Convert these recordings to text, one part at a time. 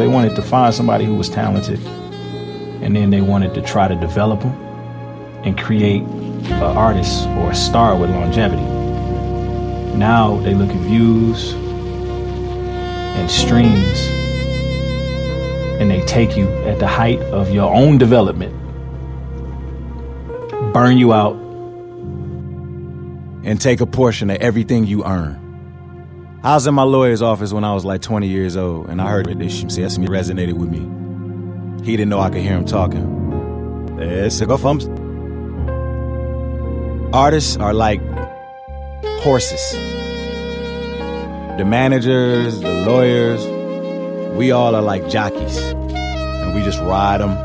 They wanted to find somebody who was talented, and then they wanted to try to develop them and create an artist or a star with longevity. Now they look at views and streams, and they take you at the height of your own development, burn you out, and take a portion of everything you earn. I was in my lawyer's office when I was like 20 years old, and I heard this shit resonated with me. He didn't know I could hear him talking. Artists are like horses. The managers, the lawyers, we all are like jockeys. And we just ride them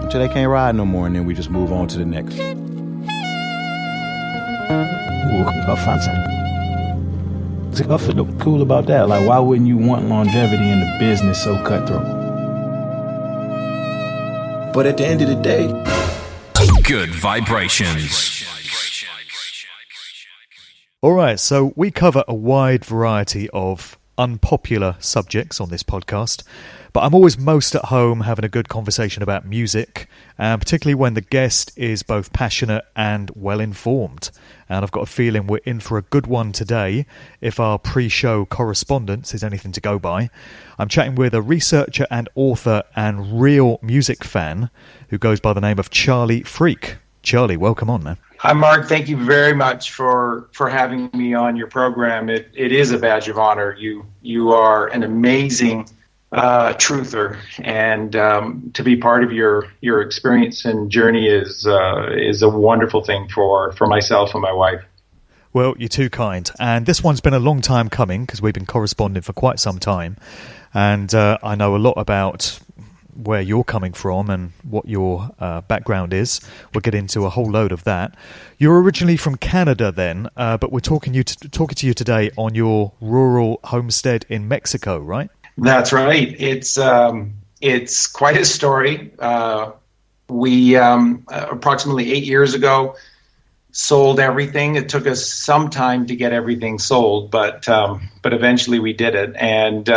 until they can't ride no more, and then we just move on to the next. What's cool about that? Like, why wouldn't you want longevity in the business so cutthroat? But at the end of the day, good vibrations. All right, so we cover a wide variety of unpopular subjects on this podcast, but I'm always most at home having a good conversation about music, particularly when the guest is both passionate and well-informed. And I've got a feeling we're in for a good one today, if our pre-show correspondence is anything to go by. I'm chatting with a researcher and author and real music fan who goes by the name of Charlie Freek. Charlie, welcome on, man. Hi, Mark. Thank you very much for having me on your program. It is a badge of honor. You are an amazing truther, and to be part of your experience and journey is a wonderful thing for myself and my wife. Well, you're too kind. And this one's been a long time coming because we've been corresponding for quite some time. And I know a lot about where you're coming from and what your background is. We'll get into a whole load of that. You're originally from Canada then, but we're talking to you today on your rural homestead in Mexico, right? That's right. It's quite a story. We approximately 8 years ago sold everything. It took us some time to get everything sold, but eventually we did it, and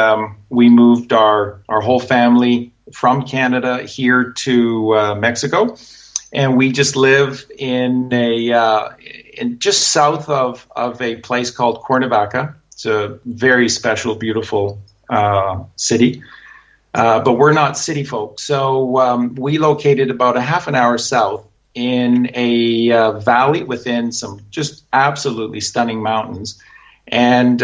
we moved our whole family from Canada here to Mexico, and we just live in just south of a place called Cuernavaca. It's a very special, beautiful city, but we're not city folk. So we located about a half an hour south in a valley within some just absolutely stunning mountains, and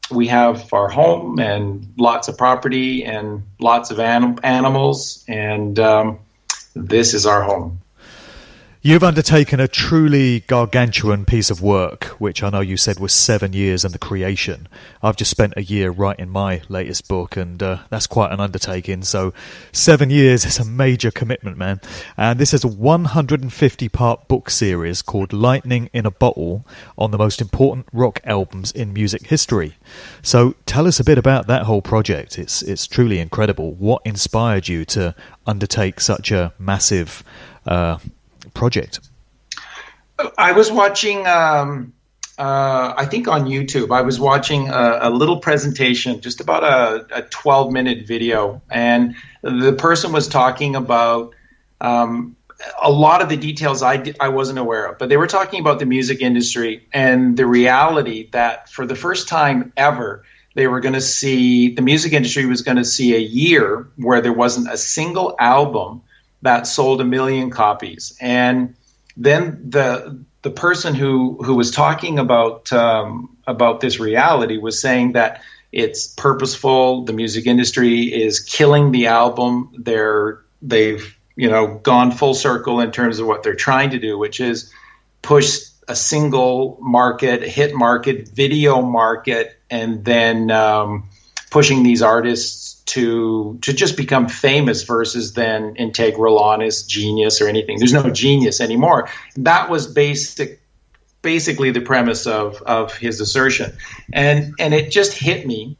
we have our home and lots of property and lots of animals, and this is our home. You've undertaken a truly gargantuan piece of work, which I know you said was 7 years in the creation. I've just spent a year writing my latest book, and that's quite an undertaking. So 7 years is a major commitment, man. And this is a 150-part book series called Lightning in a Bottle on the most important rock albums in music history. So tell us a bit about that whole project. It's truly incredible. What inspired you to undertake such a massive project? I was watching, I think on YouTube, I was watching a little presentation, just about a 12-minute video, and the person was talking about a lot of the details I wasn't aware of, but they were talking about the music industry and the reality that for the first time ever, they were going to see, the music industry was going to see a year where there wasn't a single album that sold 1 million copies. And then the person who was talking about this reality was saying that it's purposeful. The music industry is killing the album. They've gone full circle in terms of what they're trying to do, which is push a single market, a hit market, video market, and then pushing these artists to just become famous versus then integral, honest, genius, or anything. There's no genius anymore. That was basically the premise of his assertion. And it just hit me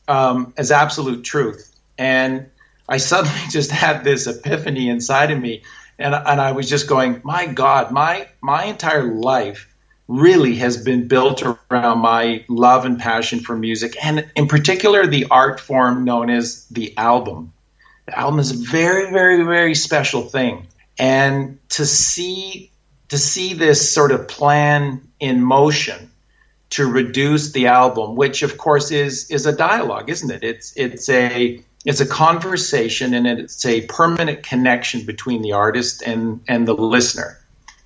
as absolute truth. And I suddenly just had this epiphany inside of me. And I was just going, my God, my entire life really has been built around my love and passion for music, and in particular the art form known as the album. The album is a very, very, very special thing. And to see this sort of plan in motion to reduce the album, which of course is a dialogue, isn't it? It's a conversation, and it's a permanent connection between the artist and the listener.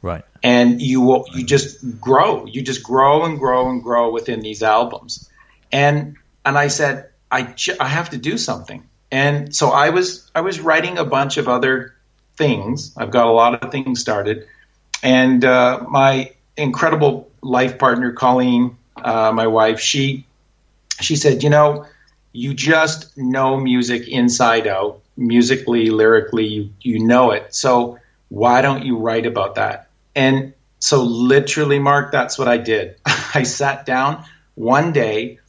Right. And you just grow. You just grow and grow and grow within these albums. And I said, I have to do something. And so I was writing a bunch of other things. I've got a lot of things started. And my incredible life partner, Colleen, my wife, she said, you just know music inside out, musically, lyrically, you know it. So why don't you write about that? And so literally, Mark, that's what I did. I sat down one day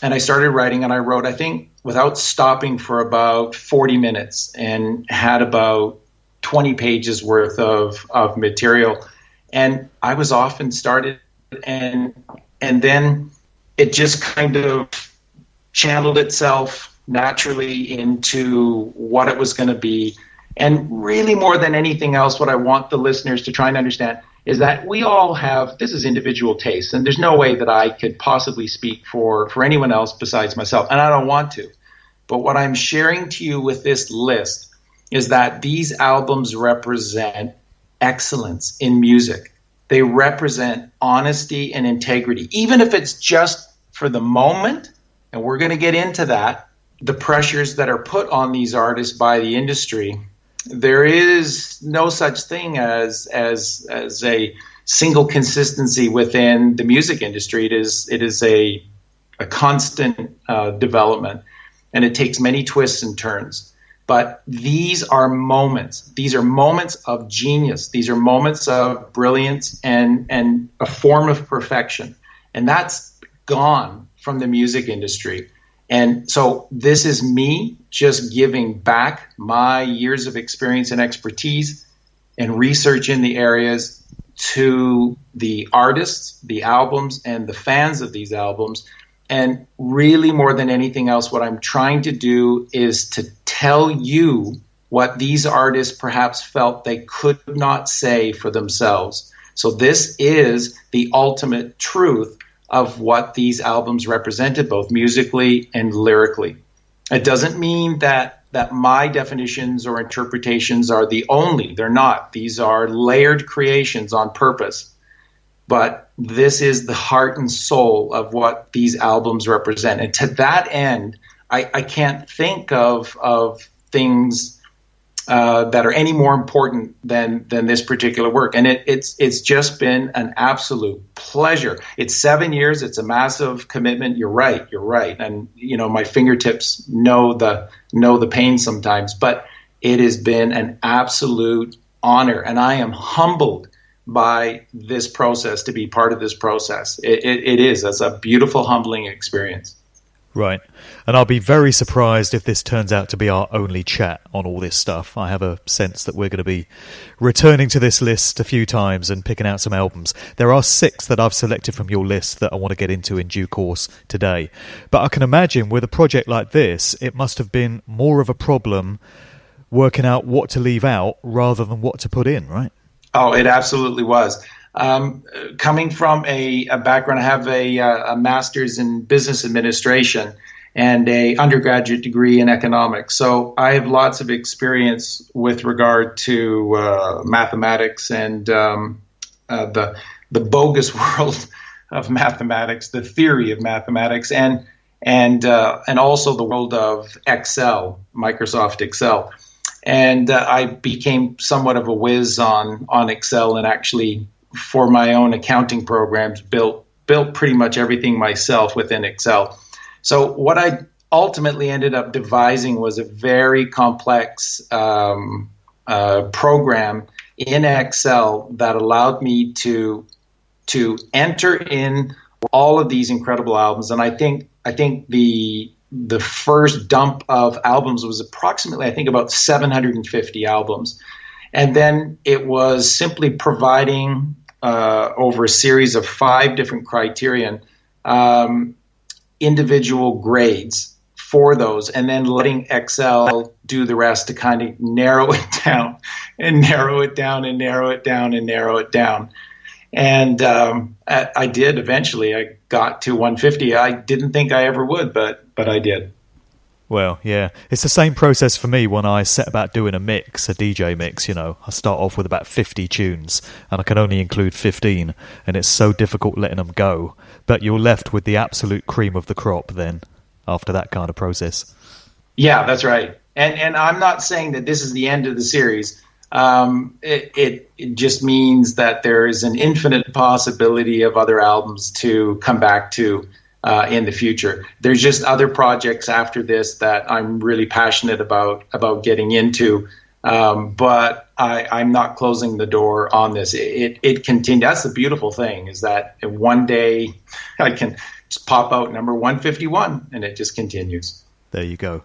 and I started writing, and I wrote, I think, without stopping, for about 40 minutes, and had about 20 pages worth of material. And I was off and started, and then it just kind of channeled itself naturally into what it was going to be. And really, more than anything else, what I want the listeners to try and understand is that we all have, this is individual taste, and there's no way that I could possibly speak for anyone else besides myself, and I don't want to. But what I'm sharing to you with this list is that these albums represent excellence in music. They represent honesty and integrity, even if it's just for the moment, and we're going to get into that, the pressures that are put on these artists by the industry. There is no such thing as a single consistency within the music industry. It is a constant development, and it takes many twists and turns. But these are moments. These are moments of genius. These are moments of brilliance and a form of perfection. And that's gone from the music industry. And so this is me just giving back my years of experience and expertise and research in the areas to the artists, the albums, and the fans of these albums. And really, more than anything else, what I'm trying to do is to tell you what these artists perhaps felt they could not say for themselves. So this is the ultimate truth of what these albums represented, both musically and lyrically. It doesn't mean that my definitions or interpretations are the only. They're not. These are layered creations on purpose. But this is the heart and soul of what these albums represent. And to that end, I can't think of things that are any more important than this particular work. And it's just been an absolute pleasure. It's 7 years. It's a massive commitment. You're right. And, my fingertips know the pain sometimes, but it has been an absolute honor. And I am humbled by this process, to be part of this process. It is. It's a beautiful, humbling experience. Right. And I'll be very surprised if this turns out to be our only chat on all this stuff. I have a sense that we're going to be returning to this list a few times and picking out some albums. There are 6 that I've selected from your list that I want to get into in due course today. But I can imagine with a project like this, it must have been more of a problem working out what to leave out rather than what to put in, right? Oh, it absolutely was. Coming from a background, I have a master's in business administration and a undergraduate degree in economics. So I have lots of experience with regard to mathematics and the bogus world of mathematics, the theory of mathematics, and also the world of Excel, Microsoft Excel. And I became somewhat of a whiz on Excel, and actually, for my own accounting programs, built pretty much everything myself within Excel. So what I ultimately ended up devising was a very complex program in Excel that allowed me to enter in all of these incredible albums. And I think the first dump of albums was approximately, I think, about 750 albums. And then it was simply providing over a series of 5 different criterion, individual grades for those, and then letting Excel do the rest to kind of narrow it down and narrow it down and narrow it down and narrow it down. And I did eventually. I got to 150. I didn't think I ever would, but I did. Well, yeah. It's the same process for me when I set about doing a mix, a DJ mix, you know. I start off with about 50 tunes, and I can only include 15, and it's so difficult letting them go. But you're left with the absolute cream of the crop then, after that kind of process. Yeah, that's right. And I'm not saying that this is the end of the series. It just means that there is an infinite possibility of other albums to come back to in the future. There's just other projects after this that I'm really passionate about getting into, but I'm not closing the door on this. It continues. That's the beautiful thing, is that one day I can just pop out number 151 and it just continues. There you go.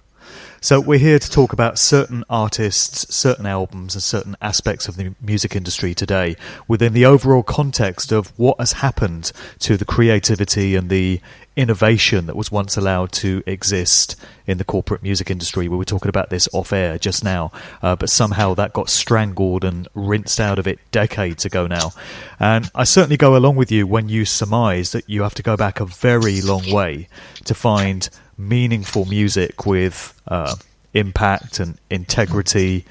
So we're here to talk about certain artists, certain albums, and certain aspects of the music industry today within the overall context of what has happened to the creativity and the innovation that was once allowed to exist in the corporate music industry. We were talking about this off air just now, but somehow that got strangled and rinsed out of it decades ago now. And I certainly go along with you when you surmise that you have to go back a very long way to find meaningful music with impact and integrity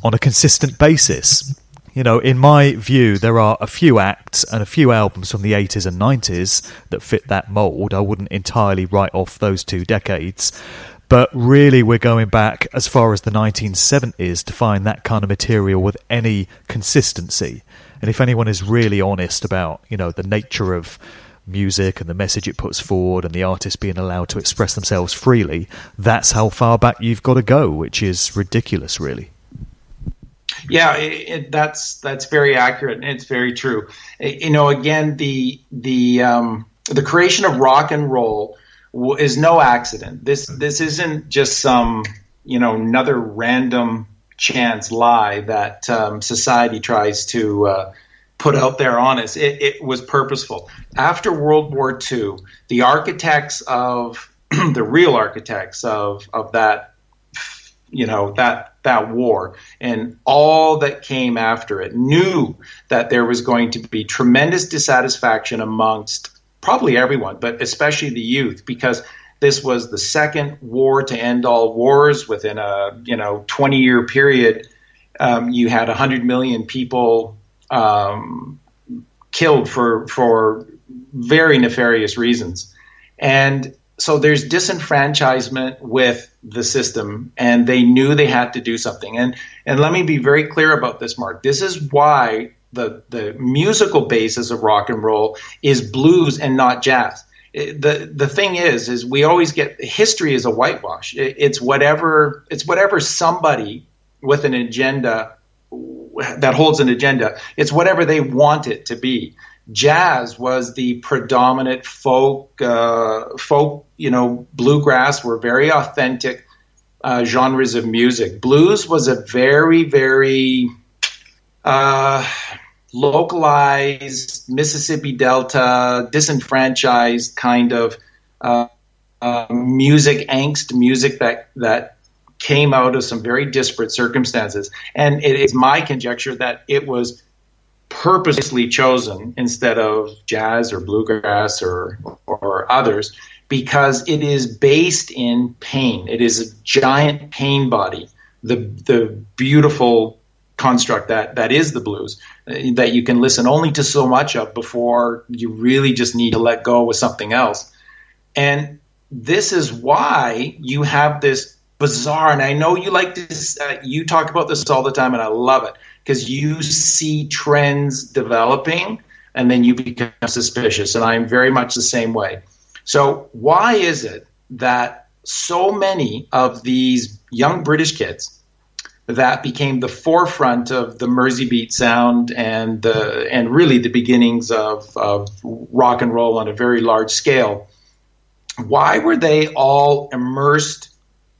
on a consistent basis. You know, in my view, there are a few acts and a few albums from the 80s and 90s that fit that mould. I wouldn't entirely write off those 2 decades. But really, we're going back as far as the 1970s to find that kind of material with any consistency. And if anyone is really honest about, you know, the nature of music and the message it puts forward and the artist being allowed to express themselves freely, that's how far back you've got to go, which is ridiculous, really. Yeah, that's very accurate, and it's very true. You know, again, the creation of rock and roll is no accident. This isn't just some, you know, another random chance lie that society tries to put out there on us. It was purposeful. After World War II, the architects of the real architects of that, you know, that war and all that came after it knew that there was going to be tremendous dissatisfaction amongst probably everyone, but especially the youth, because this was the second war to end all wars. Within a 20-year period, you had 100 million people killed for very nefarious reasons. And so there's disenfranchisement with the system, and they knew they had to do something. And let me be very clear about this, Mark. This is why the musical basis of rock and roll is blues and not jazz. The thing is we always get history is a whitewash. It's whatever somebody with an agenda that holds an agenda. It's whatever they want it to be. Jazz was the predominant folk, bluegrass were very authentic genres of music. Blues was a very, very localized Mississippi Delta, disenfranchised kind of music, angst music that came out of some very disparate circumstances. And it is my conjecture that it was purposely chosen instead of jazz or bluegrass or others, because it is based in pain. It is a giant pain body, the beautiful construct that is the blues, that you can listen only to so much of before you really just need to let go with something else. And this is why you have this bizarre, and I know you like this, you talk about this all the time, and I love it, because you see trends developing and then you become suspicious, and I'm very much the same way. So why is it that so many of these young British kids that became the forefront of the Mersey beat sound and really the beginnings of rock and roll on a very large scale, why were they all immersed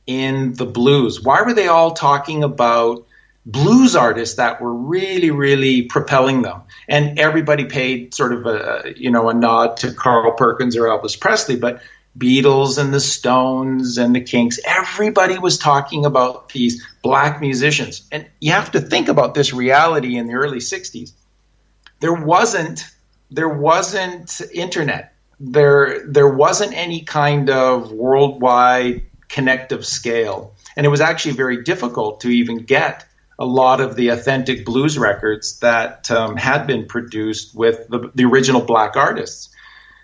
in the blues? Why were they all talking about blues artists that were really, really propelling them. And everybody paid sort of a nod to Carl Perkins or Elvis Presley, but Beatles and the Stones and the Kinks, everybody was talking about these black musicians. And you have to think about this reality in the early 60s. There wasn't internet. There wasn't any kind of worldwide connective scale. And it was actually very difficult to even get a lot of the authentic blues records that had been produced with the original black artists.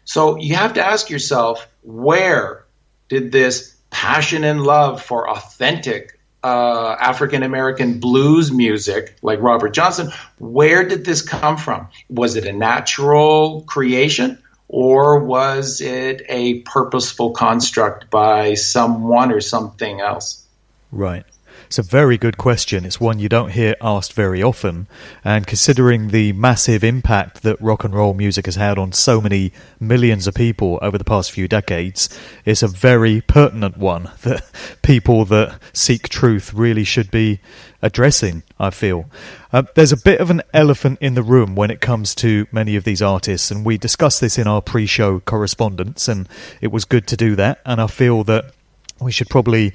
So you have to ask yourself, where did this passion and love for authentic African-American blues music, like Robert Johnson, where did this come from? Was it a natural creation, or was it a purposeful construct by someone or something else? Right. It's a very good question. It's one you don't hear asked very often. And considering the massive impact that rock and roll music has had on so many millions of people over the past few decades, it's a very pertinent one that people that seek truth really should be addressing, I feel. There's a bit of an elephant in the room when it comes to many of these artists, and we discussed this in our pre-show correspondence, and it was good to do that. And I feel that we should probably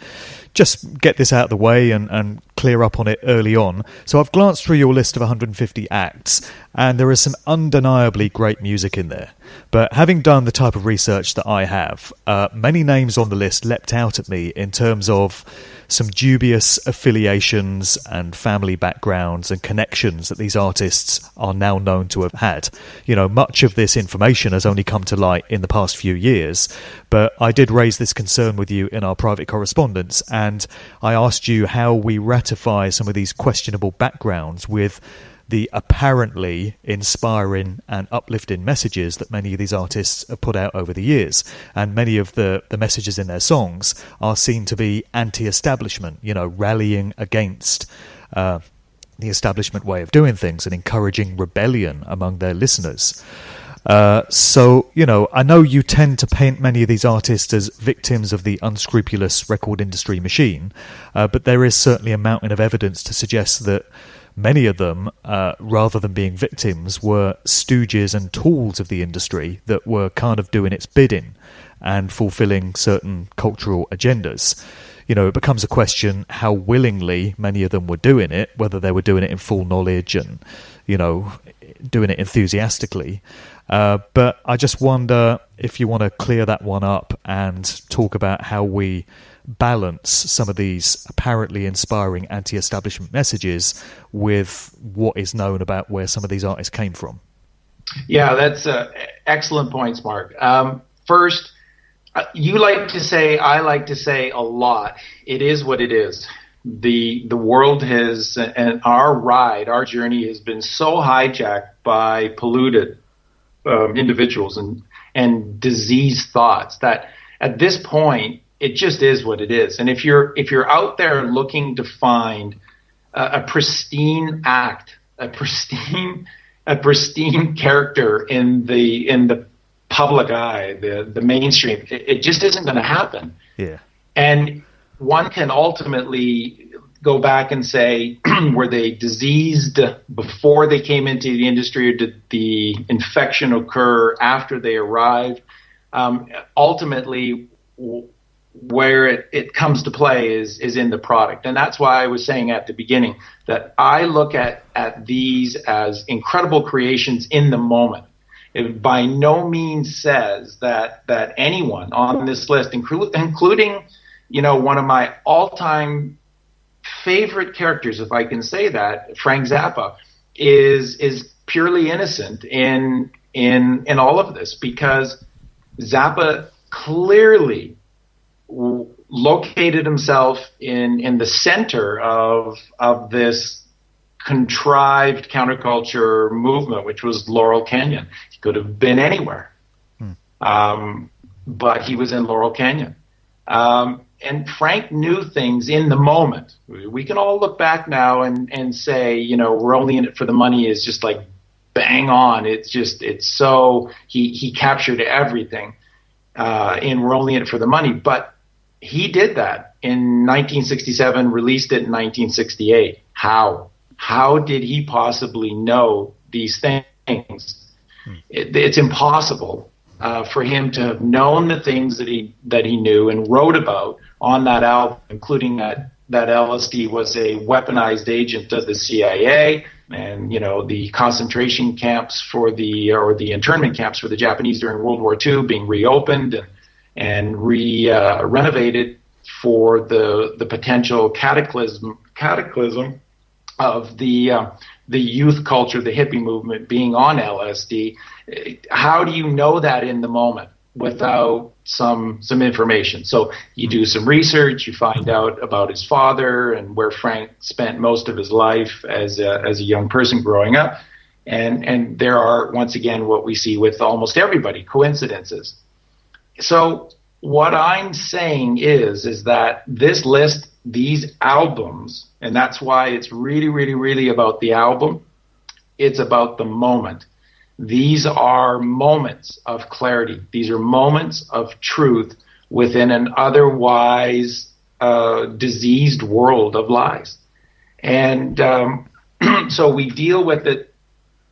just get this out of the way and clear up on it early on. So I've glanced through your list of 150 acts, and there is some undeniably great music in there. But having done the type of research that I have, many names on the list leapt out at me in terms of some dubious affiliations and family backgrounds and connections that these artists are now known to have had. You know, much of this information has only come to light in the past few years, but I did raise this concern with you in our private correspondence, and I asked you how we ratify some of these questionable backgrounds with the apparently inspiring and uplifting messages that many of these artists have put out over the years. And many of the messages in their songs are seen to be anti-establishment, you know, rallying against the establishment way of doing things and encouraging rebellion among their listeners. So, you know, I know you tend to paint many of these artists as victims of the unscrupulous record industry machine, but there is certainly a mountain of evidence to suggest that many of them, rather than being victims, were stooges and tools of the industry that were kind of doing its bidding and fulfilling certain cultural agendas. You know, it becomes a question how willingly many of them were doing it, whether they were doing it in full knowledge and, you know, doing it enthusiastically. But I just wonder if you want to clear that one up and talk about how we balance some of these apparently inspiring anti-establishment messages with what is known about where some of these artists came from. Yeah, that's excellent points, Mark. First, you like to say, I like to say a lot, it is what it is. The world has, and our journey has been so hijacked by polluted individuals and diseased thoughts that at this point, it just is what it is. And if you're out there looking to find a pristine act, a pristine character in the public eye, the mainstream, it just isn't going to happen. Yeah. And one can ultimately go back and say, were they diseased before they came into the industry, or did the infection occur after they arrived? Ultimately, where it comes to play is in the product. And that's why I was saying at the beginning that I look at these as incredible creations in the moment. It by no means says that anyone on this list, including, you know, one of my all-time favorite characters, if I can say that, Frank Zappa, is purely innocent in all of this, because Zappa clearly located himself in the center of this contrived counterculture movement, which was Laurel Canyon. He could have been anywhere, but he was in Laurel Canyon. And Frank knew things in the moment. We can all look back now and say, you know, we're only in it for the money is just like bang on. It's so, he captured everything in We're Only in It for the Money. But he did that in 1967, released it in 1968. How? How did he possibly know these things? It's impossible for him to have known the things that he knew and wrote about on that album, including that LSD was a weaponized agent of the CIA, and the concentration camps or the internment camps for the Japanese during World War II being reopened and renovated for the potential cataclysm of the youth culture, the hippie movement being on LSD. How do you know that in the moment without some information? So you do some research, you find out about his father and where Frank spent most of his life as a young person growing up. And there are, once again, what we see with almost everybody, coincidences. So what I'm saying is that this list, these albums, and that's why it's really, really, really about the album. It's about the moment. These are moments of clarity. These are moments of truth within an otherwise diseased world of lies. And so we deal with it.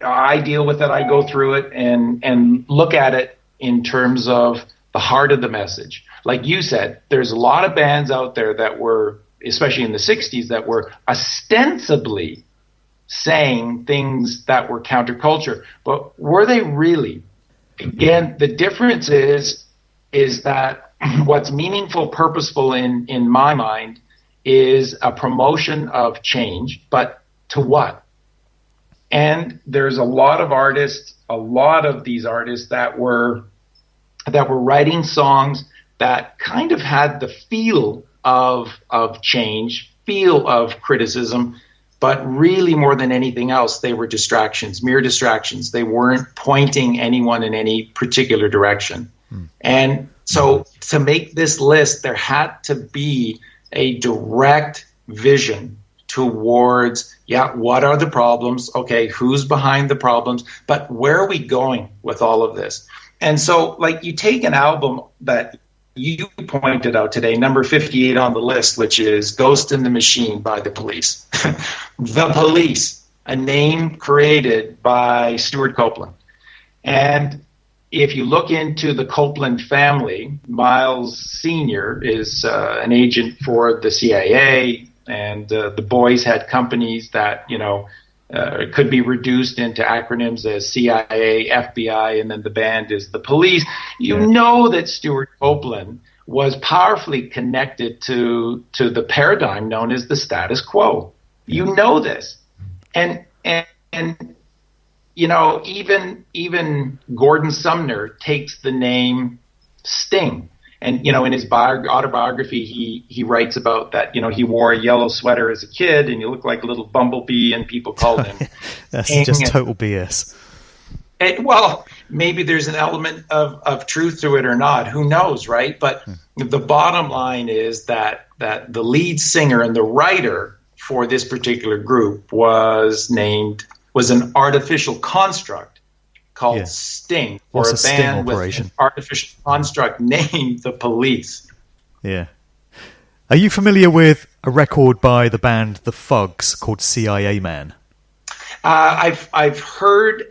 I deal with it. I go through it and look at it in terms of the heart of the message. Like you said, there's a lot of bands out there that were, especially in the 60s, that were ostensibly saying things that were counterculture, but were they really? Again, the difference is that what's meaningful, purposeful in my mind is a promotion of change, but to what? And there's a lot of these artists that were writing songs that kind of had the feel of change, feel of criticism, but really more than anything else, they were distractions, mere distractions. They weren't pointing anyone in any particular direction. And so to make this list, there had to be a direct vision towards, what are the problems? Okay, who's behind the problems? But where are we going with all of this? And so, like, you take an album that you pointed out today, number 58 on the list, which is Ghost in the Machine by The Police. The Police, a name created by Stuart Copeland. And if you look into the Copeland family, Miles Sr. is an agent for the CIA, and the boys had companies that, could be reduced into acronyms as CIA, FBI, and then the band is the Police. You know that Stuart Copeland was powerfully connected to the paradigm known as the status quo. You know this. And even Gordon Sumner takes the name Sting. And, in his autobiography, he writes about that, he wore a yellow sweater as a kid and he looked like a little bumblebee and people called him. That's just total BS. Well, maybe there's an element of truth to it or not. Who knows, right? But the bottom line is that the lead singer and the writer for this particular group was an artificial construct called Sting, or a band with an artificial construct named The Police. Yeah. Are you familiar with a record by the band The Fugs called CIA Man? I've heard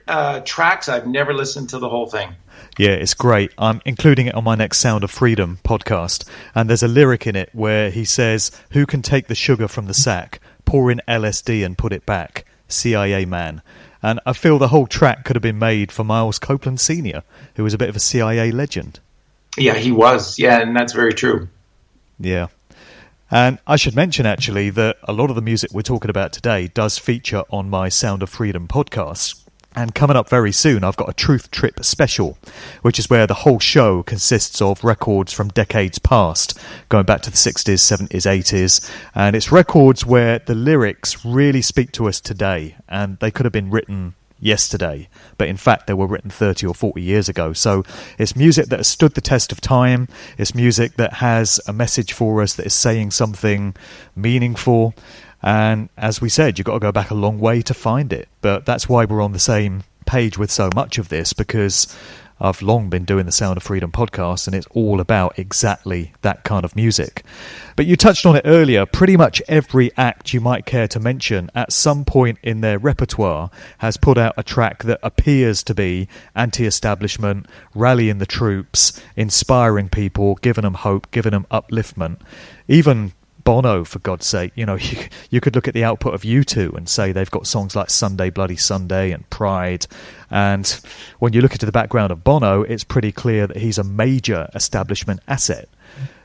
tracks. I've never listened to the whole thing. Yeah, it's great. I'm including it on my next Sound of Freedom podcast. And there's a lyric in it where he says, "Who can take the sugar from the sack, pour in LSD and put it back? CIA Man." And I feel the whole track could have been made for Miles Copeland Sr., who was a bit of a CIA legend. Yeah, he was. Yeah, and that's very true. Yeah. And I should mention, actually, that a lot of the music we're talking about today does feature on my Sound of Freedom podcast. And coming up very soon, I've got a Truth Trip special, which is where the whole show consists of records from decades past, going back to the 60s, 70s, 80s. And it's records where the lyrics really speak to us today, and they could have been written yesterday, but in fact they were written 30 or 40 years ago. So it's music that has stood the test of time. It's music that has a message for us that is saying something meaningful. And as we said, you've got to go back a long way to find it. But that's why we're on the same page with so much of this, because I've long been doing the Sound of Freedom podcast, and it's all about exactly that kind of music. But you touched on it earlier. Pretty much every act you might care to mention at some point in their repertoire has put out a track that appears to be anti-establishment, rallying the troops, inspiring people, giving them hope, giving them upliftment. Even Bono, for God's sake, you could look at the output of U2 and say they've got songs like Sunday Bloody Sunday and Pride. And when you look into the background of Bono, it's pretty clear that he's a major establishment asset,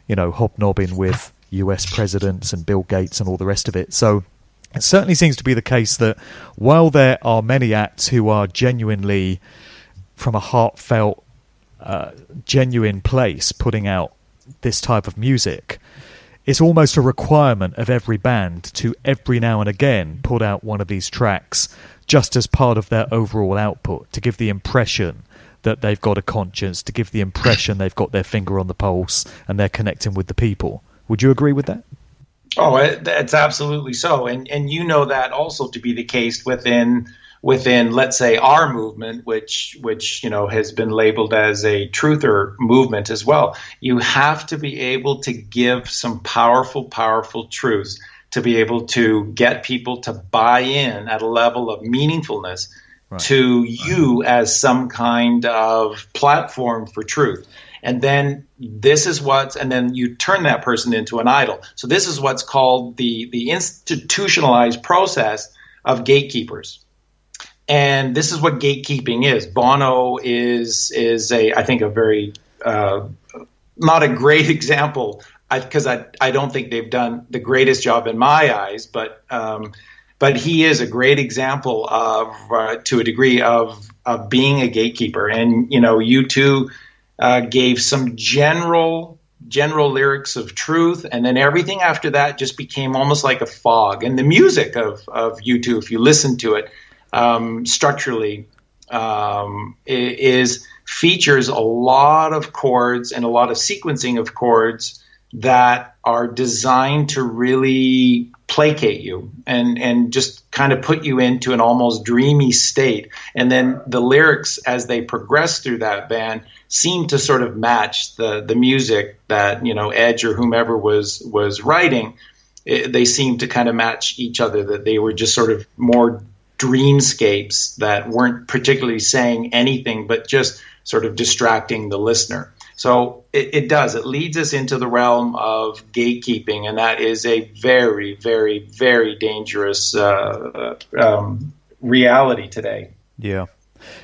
hobnobbing with US presidents and Bill Gates and all the rest of it. So it certainly seems to be the case that while there are many acts who are genuinely, from a heartfelt, genuine place, putting out this type of music, it's almost a requirement of every band to every now and again put out one of these tracks just as part of their overall output, to give the impression that they've got a conscience, to give the impression they've got their finger on the pulse and they're connecting with the people. Would you agree with that? Oh, that's absolutely so. And that also to be the case within, let's say, our movement, which has been labeled as a truther movement as well. You have to be able to give some powerful truths to be able to get people to buy in at a level of meaningfulness to you as some kind of platform for truth. And then and then you turn that person into an idol. So this is what's called the institutionalized process of gatekeepers. And this is what gatekeeping is. Bono is I think a very not a great example, because I don't think they've done the greatest job in my eyes, but he is a great example of to a degree of being a gatekeeper. And U2 gave some general lyrics of truth, and then everything after that just became almost like a fog. And the music of U2, if you listen to it, structurally features a lot of chords and a lot of sequencing of chords that are designed to really placate you and just kind of put you into an almost dreamy state. And then the lyrics, as they progress through that band, seem to sort of match the music that Edge or whomever was writing. They seem to kind of match each other, that they were just sort of more dreamscapes that weren't particularly saying anything but just sort of distracting the listener. So it leads us into the realm of gatekeeping, and that is a very, very, very dangerous reality today. Yeah.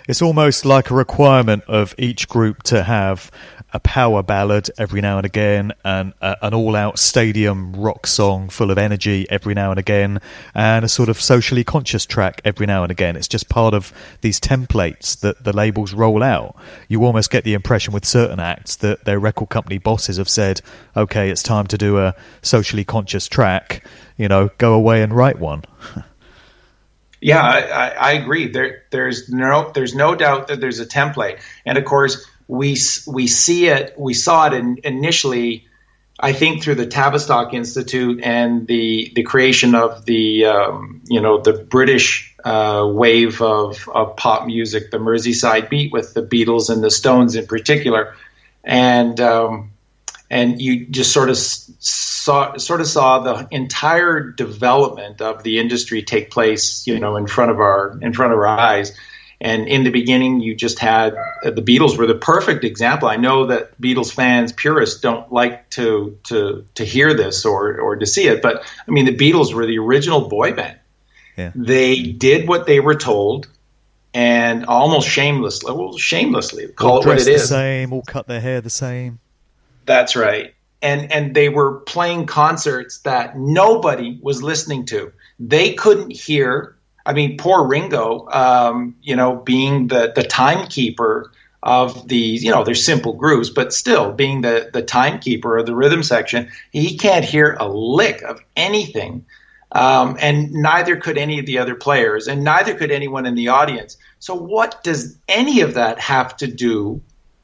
It's almost like a requirement of each group to have a power ballad every now and again, and an all-out stadium rock song full of energy every now and again, and a sort of socially conscious track every now and again. It's just part of these templates that the labels roll out. You almost get the impression with certain acts that their record company bosses have said, okay, it's time to do a socially conscious track, go away and write one. Yeah, I agree. There's no doubt that there's a template, and of course we saw it initially, I think, through the Tavistock Institute and the creation of the British wave of pop music, the Merseyside Beat with the Beatles and the Stones in particular, and you just sort of saw the entire development of the industry take place, in front of our eyes. And in the beginning, you just had the Beatles were the perfect example. I know that Beatles fans, purists, don't like to hear this or to see it, but I mean, the Beatles were the original boy band. Yeah. They did what they were told, and almost shamelessly, call it what it is. The same, all cut their hair the same. That's right. And they were playing concerts that nobody was listening to. They couldn't hear. I mean, poor Ringo, being the timekeeper of these, they're simple grooves, but still being the timekeeper of the rhythm section, he can't hear a lick of anything. And neither could any of the other players, and neither could anyone in the audience. So what does any of that have to do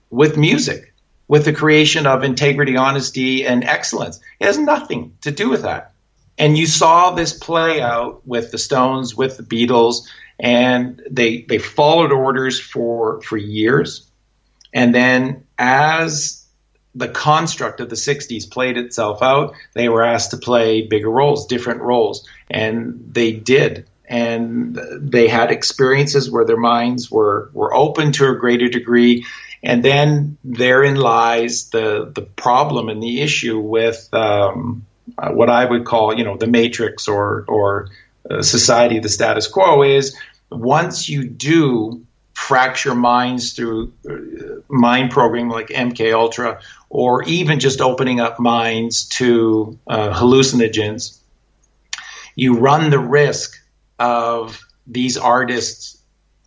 with music, with the creation of integrity, honesty, and excellence? It has nothing to do with that. And you saw this play out with the Stones, with the Beatles, and they followed orders for years. And then as the construct of the 60s played itself out, they were asked to play bigger roles, different roles, and they did. And they had experiences where their minds were open to a greater degree. And then therein lies the problem and the issue with what I would call, the matrix or society, the status quo, is once you do fracture minds through mind programming like MK Ultra, or even just opening up minds to hallucinogens, you run the risk of these artists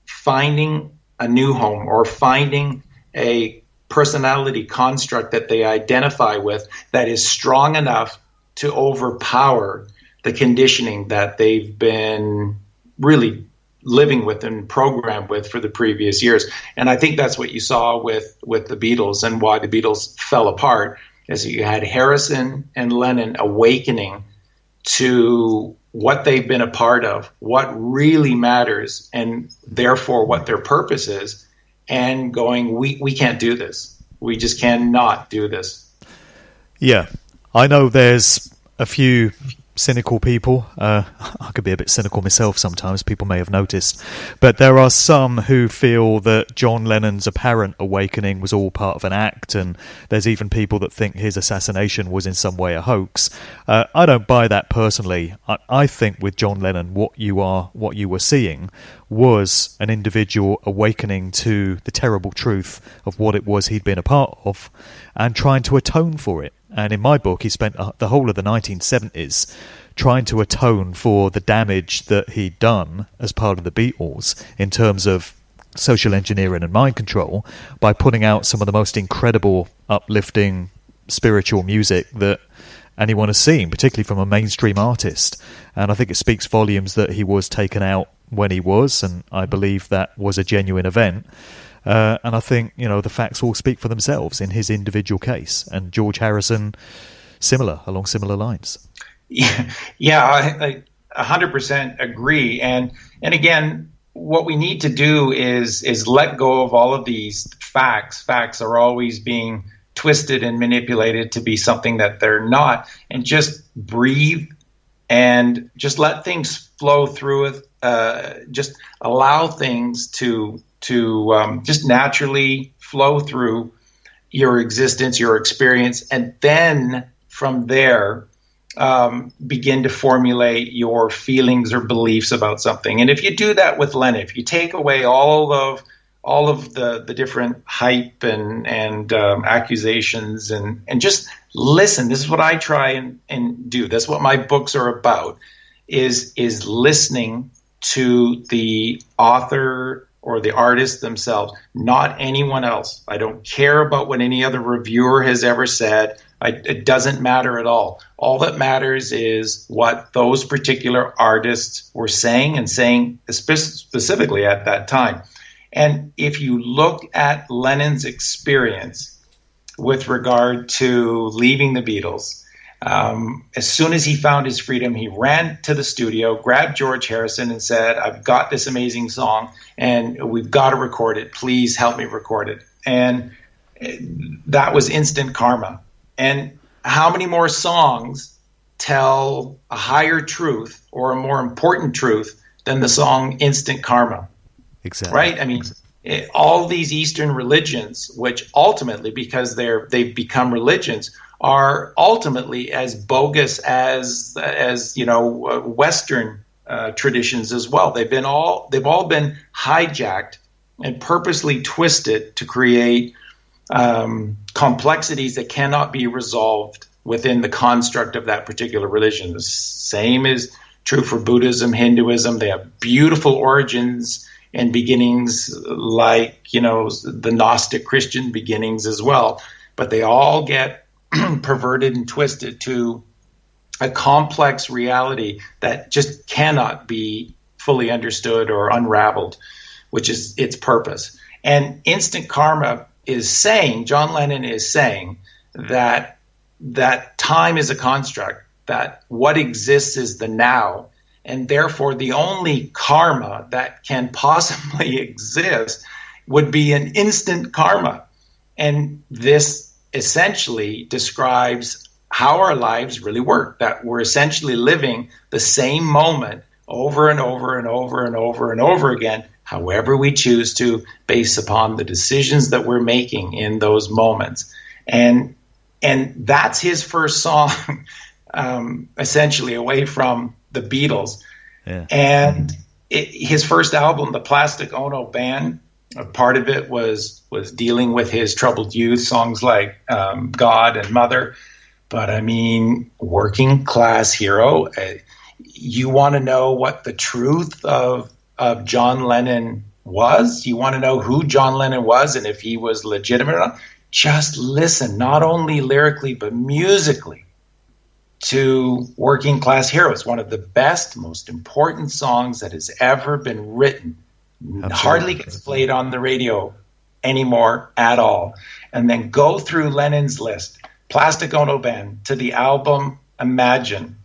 finding a new home or finding a personality construct that they identify with that is strong enough to overpower the conditioning that they've been really living with and programmed with for the previous years. And I think that's what you saw with the Beatles, and why the Beatles fell apart, is you had Harrison and Lennon awakening to what they've been a part of, what really matters, and therefore what their purpose is, and going, we can't do this. We just cannot do this. Yeah, I know there's a few cynical people. I could be a bit cynical myself sometimes, people may have noticed. But there are some who feel that John Lennon's apparent awakening was all part of an act, and there's even people that think his assassination was in some way a hoax. I don't buy that personally. I think with John Lennon, what you were seeing was an individual awakening to the terrible truth of what it was he'd been a part of and trying to atone for it. And in my book, he spent the whole of the 1970s trying to atone for the damage that he'd done as part of the Beatles in terms of social engineering and mind control by putting out some of the most incredible, uplifting, spiritual music that anyone has seen, particularly from a mainstream artist. And I think it speaks volumes that he was taken out when he was, and I believe that was a genuine event. And I think, the facts all speak for themselves in his individual case. And George Harrison, along similar lines. Yeah, I 100% agree. And again, what we need to do is let go of all of these facts. Facts are always being twisted and manipulated to be something that they're not. And just breathe and just let things flow through it. Just allow things to just naturally flow through your existence, your experience, and then from there begin to formulate your feelings or beliefs about something. And if you do that with Lennon, if you take away all of the different hype and accusations and just listen, this is what I try and do. That's what my books are about, is listening to the author or the artist themselves, not anyone else. I don't care about what any other reviewer has ever said. It doesn't matter at all. All that matters is what those particular artists were saying, and saying specifically at that time. And if you look at Lennon's experience with regard to leaving the Beatles, as soon as he found his freedom, he ran to the studio, grabbed George Harrison and said, I've got this amazing song and we've got to record it. Please help me record it. And that was instant karma. And how many more songs tell a higher truth or a more important truth than the song Instant Karma? Exactly. Right? I mean, all these Eastern religions, which ultimately, because they've become religions, are ultimately as bogus as Western traditions as well. They've all been hijacked and purposely twisted to create complexities that cannot be resolved within the construct of that particular religion. The same is true for Buddhism, Hinduism. They have beautiful origins and beginnings, like the Gnostic Christian beginnings as well, but they all get perverted and twisted to a complex reality that just cannot be fully understood or unraveled, which is its purpose. And Instant Karma is saying, John Lennon is saying, that time is a construct, that what exists is the now, and therefore the only karma that can possibly exist would be an instant karma. And this essentially describes how our lives really work, that we're essentially living the same moment over and over and over and over and over again, however we choose to, based upon the decisions that we're making in those moments. And that's his first song, essentially away from the Beatles. Yeah. And his first album, the Plastic Ono Band, a part of it was dealing with his troubled youth, songs like God and Mother. But I mean, working class hero. You want to know what the truth of John Lennon was? You want to know who John Lennon was and if he was legitimate or not? Just listen, not only lyrically, but musically, to Working Class Hero. It's one of the best, most important songs that has ever been written. Absolutely. Hardly gets played on the radio anymore at all. And then go through Lennon's list. Plastic Ono Band, to the album Imagine,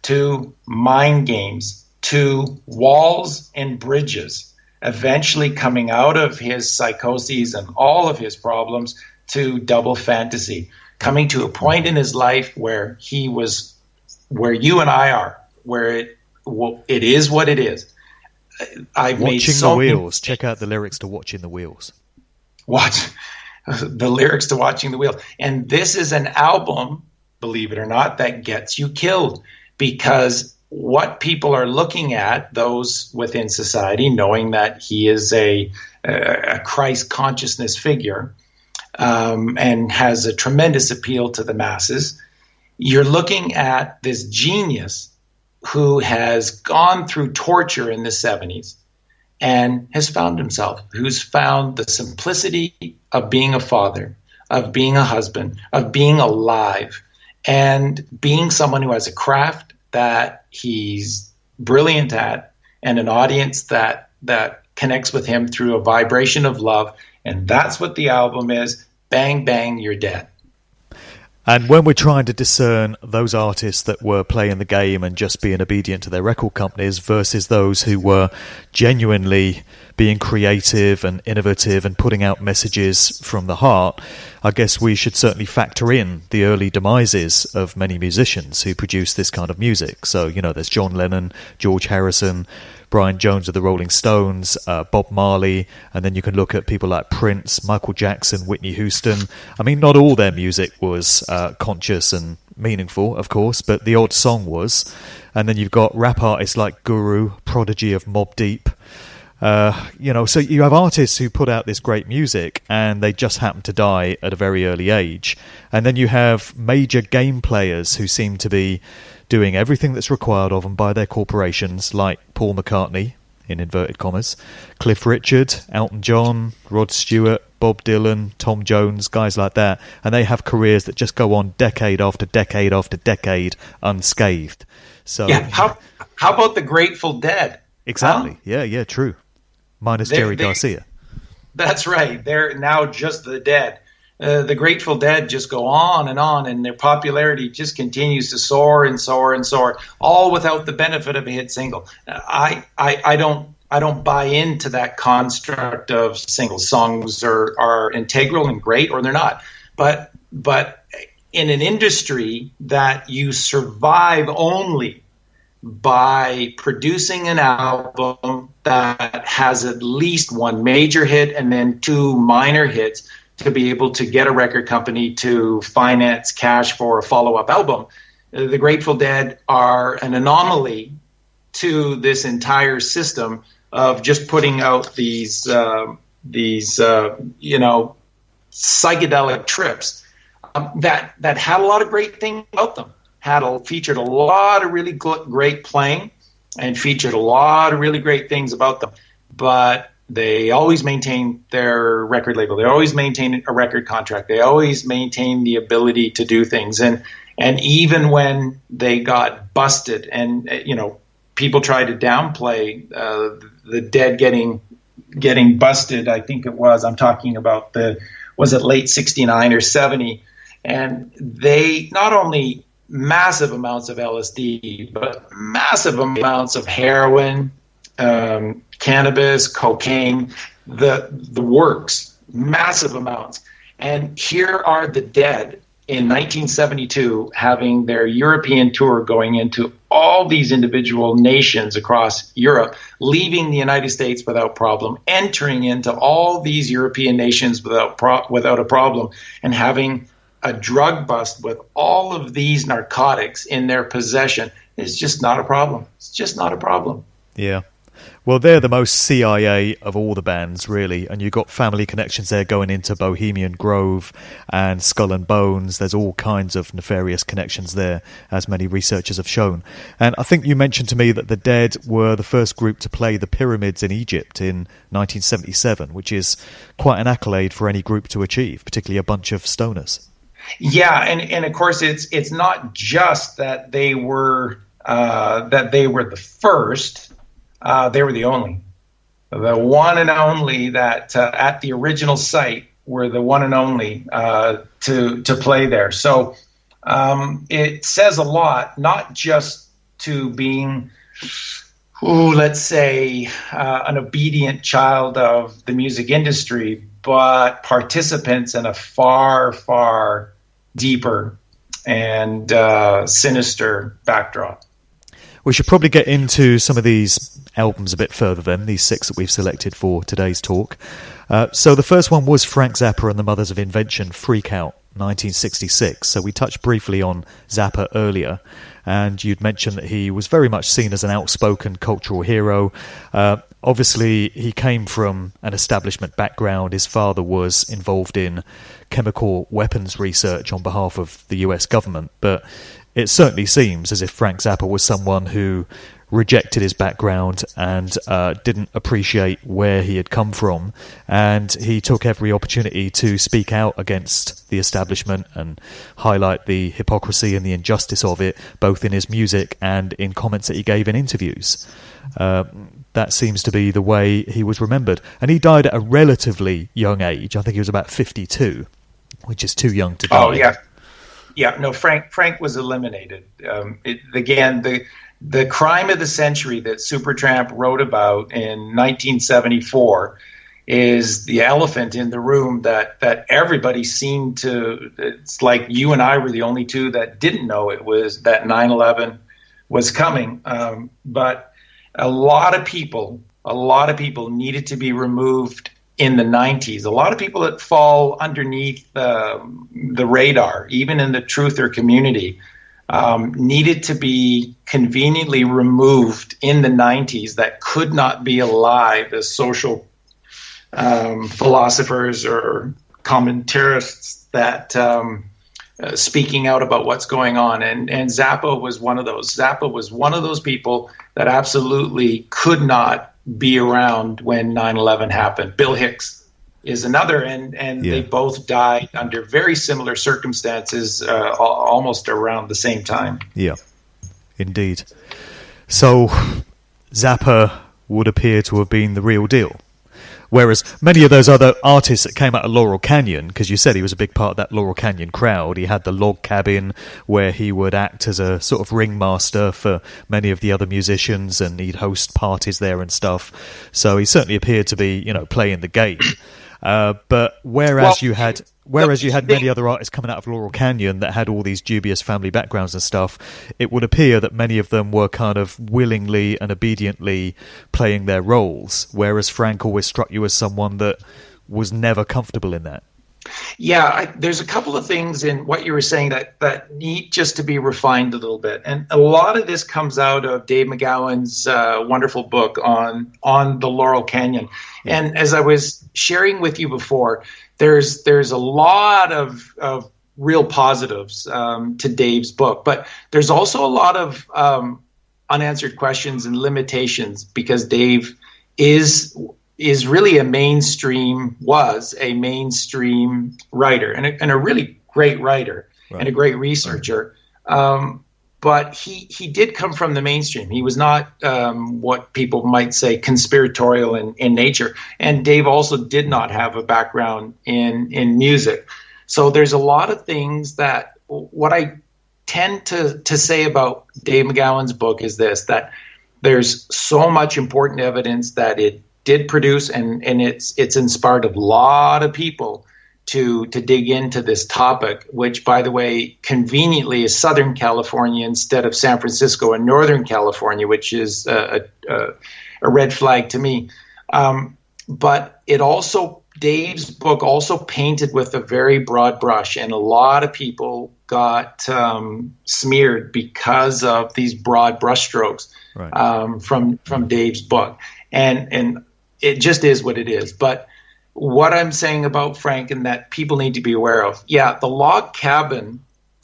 to Mind Games, to Walls and Bridges, eventually coming out of his psychoses and all of his problems, to Double Fantasy, coming to a point in his life where he was where you and I are, where it is what it is. I've made so Watching the Wheels. Check out the lyrics to Watching the Wheels. Watch the lyrics to Watching the Wheels. And this is an album, believe it or not, that gets you killed, because what people are looking at, those within society, knowing that he is a Christ consciousness figure, and has a tremendous appeal to the masses, you're looking at this genius who has gone through torture in the 70s and has found himself, who's found the simplicity of being a father, of being a husband, of being alive, and being someone who has a craft that he's brilliant at, and an audience that connects with him through a vibration of love. And that's what the album is. Bang, bang, you're dead. And when we're trying to discern those artists that were playing the game and just being obedient to their record companies versus those who were genuinely being creative and innovative and putting out messages from the heart, I guess we should certainly factor in the early demises of many musicians who produced this kind of music. So, there's John Lennon, George Harrison, Brian Jones of the Rolling Stones, Bob Marley, and then you can look at people like Prince, Michael Jackson, Whitney Houston. I mean, not all their music was conscious and meaningful, of course, but the odd song was. And then you've got rap artists like Guru, Prodigy of Mobb Deep. So you have artists who put out this great music and they just happen to die at a very early age. And then you have major game players who seem to be doing everything that's required of them by their corporations, like Paul McCartney, in inverted commas, Cliff Richard, Elton John, Rod Stewart, Bob Dylan, Tom Jones, guys like that. And they have careers that just go on decade after decade after decade unscathed. So yeah, how about the Grateful Dead? Exactly. Yeah, true. Minus Jerry Garcia. That's right. They're now just the Dead. The Grateful Dead just go on, and their popularity just continues to soar and soar and soar, all without the benefit of a hit single. I don't buy into that construct of single songs are integral and great, or they're not. But in an industry that you survive only by producing an album that has at least one major hit and then two minor hits to be able to get a record company to finance cash for a follow-up album, the Grateful Dead are an anomaly to this entire system of just putting out these psychedelic trips that had a lot of great things about them. Featured a lot of really great playing and featured a lot of really great things about them. But they always maintain their record label. They always maintain a record contract. They always maintain the ability to do things. And even when they got busted and, people tried to downplay the Dead getting busted, I think it was, I'm talking about was it late 69 or 70? And they not only massive amounts of LSD, but massive amounts of heroin, cannabis, cocaine, the works, massive amounts. And here are the Dead in 1972 having their European tour, going into all these individual nations across Europe, leaving the United States without problem, entering into all these European nations without a problem, and having a drug bust with all of these narcotics in their possession is just not a problem. It's just not a problem. Yeah. Well, they're the most CIA of all the bands, really, and you've got family connections there going into Bohemian Grove and Skull and Bones. There's all kinds of nefarious connections there, as many researchers have shown. And I think you mentioned to me that the Dead were the first group to play the pyramids in Egypt in 1977, which is quite an accolade for any group to achieve, particularly a bunch of stoners. Yeah, and of course it's not just that they were the first. They were the only, the one and only that at the original site were the one and only to play there. So it says a lot, not just to being, let's say, an obedient child of the music industry, but participants in a far, far deeper and sinister backdrop. We should probably get into some of these albums a bit further then, these 6 that we've selected for today's talk. So the first one was Frank Zappa and the Mothers of Invention, Freak Out, 1966. So we touched briefly on Zappa earlier, and you'd mentioned that he was very much seen as an outspoken cultural hero. Obviously, he came from an establishment background. His father was involved in chemical weapons research on behalf of the US government, but it certainly seems as if Frank Zappa was someone who rejected his background and didn't appreciate where he had come from, and he took every opportunity to speak out against the establishment and highlight the hypocrisy and the injustice of it, both in his music and in comments that he gave in interviews. That seems to be the way he was remembered. And he died at a relatively young age. I think he was about 52, which is too young to die. Oh, yeah. Yeah, no, Frank was eliminated. The crime of the century that Supertramp wrote about in 1974 is the elephant in the room that everybody seemed to. It's like you and I were the only two that didn't know it was that 9/11 was coming. But a lot of people needed to be removed in the 90s. A lot of people that fall underneath the radar, even in the truther community, needed to be conveniently removed in the 90s that could not be alive as social philosophers or commentarists that speaking out about what's going on. And Zappa was one of those. Zappa was one of those people that absolutely could not be around when 9/11 happened. Bill Hicks is another, and they both died under very similar circumstances, almost around the same time. Yeah, indeed. So Zappa would appear to have been the real deal. Whereas many of those other artists that came out of Laurel Canyon, because you said he was a big part of that Laurel Canyon crowd, he had the log cabin where he would act as a sort of ringmaster for many of the other musicians, and he'd host parties there and stuff. So he certainly appeared to be, playing the game. But whereas you had many other artists coming out of Laurel Canyon that had all these dubious family backgrounds and stuff, it would appear that many of them were kind of willingly and obediently playing their roles, whereas Frank always struck you as someone that was never comfortable in that. Yeah, there's a couple of things in what you were saying that need just to be refined a little bit. And a lot of this comes out of Dave McGowan's wonderful book on the Laurel Canyon. Yeah. And as I was sharing with you before, there's a lot of real positives to Dave's book, but there's also a lot of unanswered questions and limitations, because Dave is really was a mainstream writer and a really great writer, right, and a great researcher. Right. But he did come from the mainstream. He was not what people might say conspiratorial in nature. And Dave also did not have a background in music. So there's a lot of things that what I tend to say about Dave McGowan's book is this, that there's so much important evidence that it did produce, and it's inspired a lot of people to dig into this topic, which, by the way, conveniently is Southern California instead of San Francisco and Northern California, which is a red flag to me. But it also, Dave's book also painted with a very broad brush, and a lot of people got smeared because of these broad brushstrokes from Dave's book. And it just is what it is. But what I'm saying about Frank and that people need to be aware of, the log cabin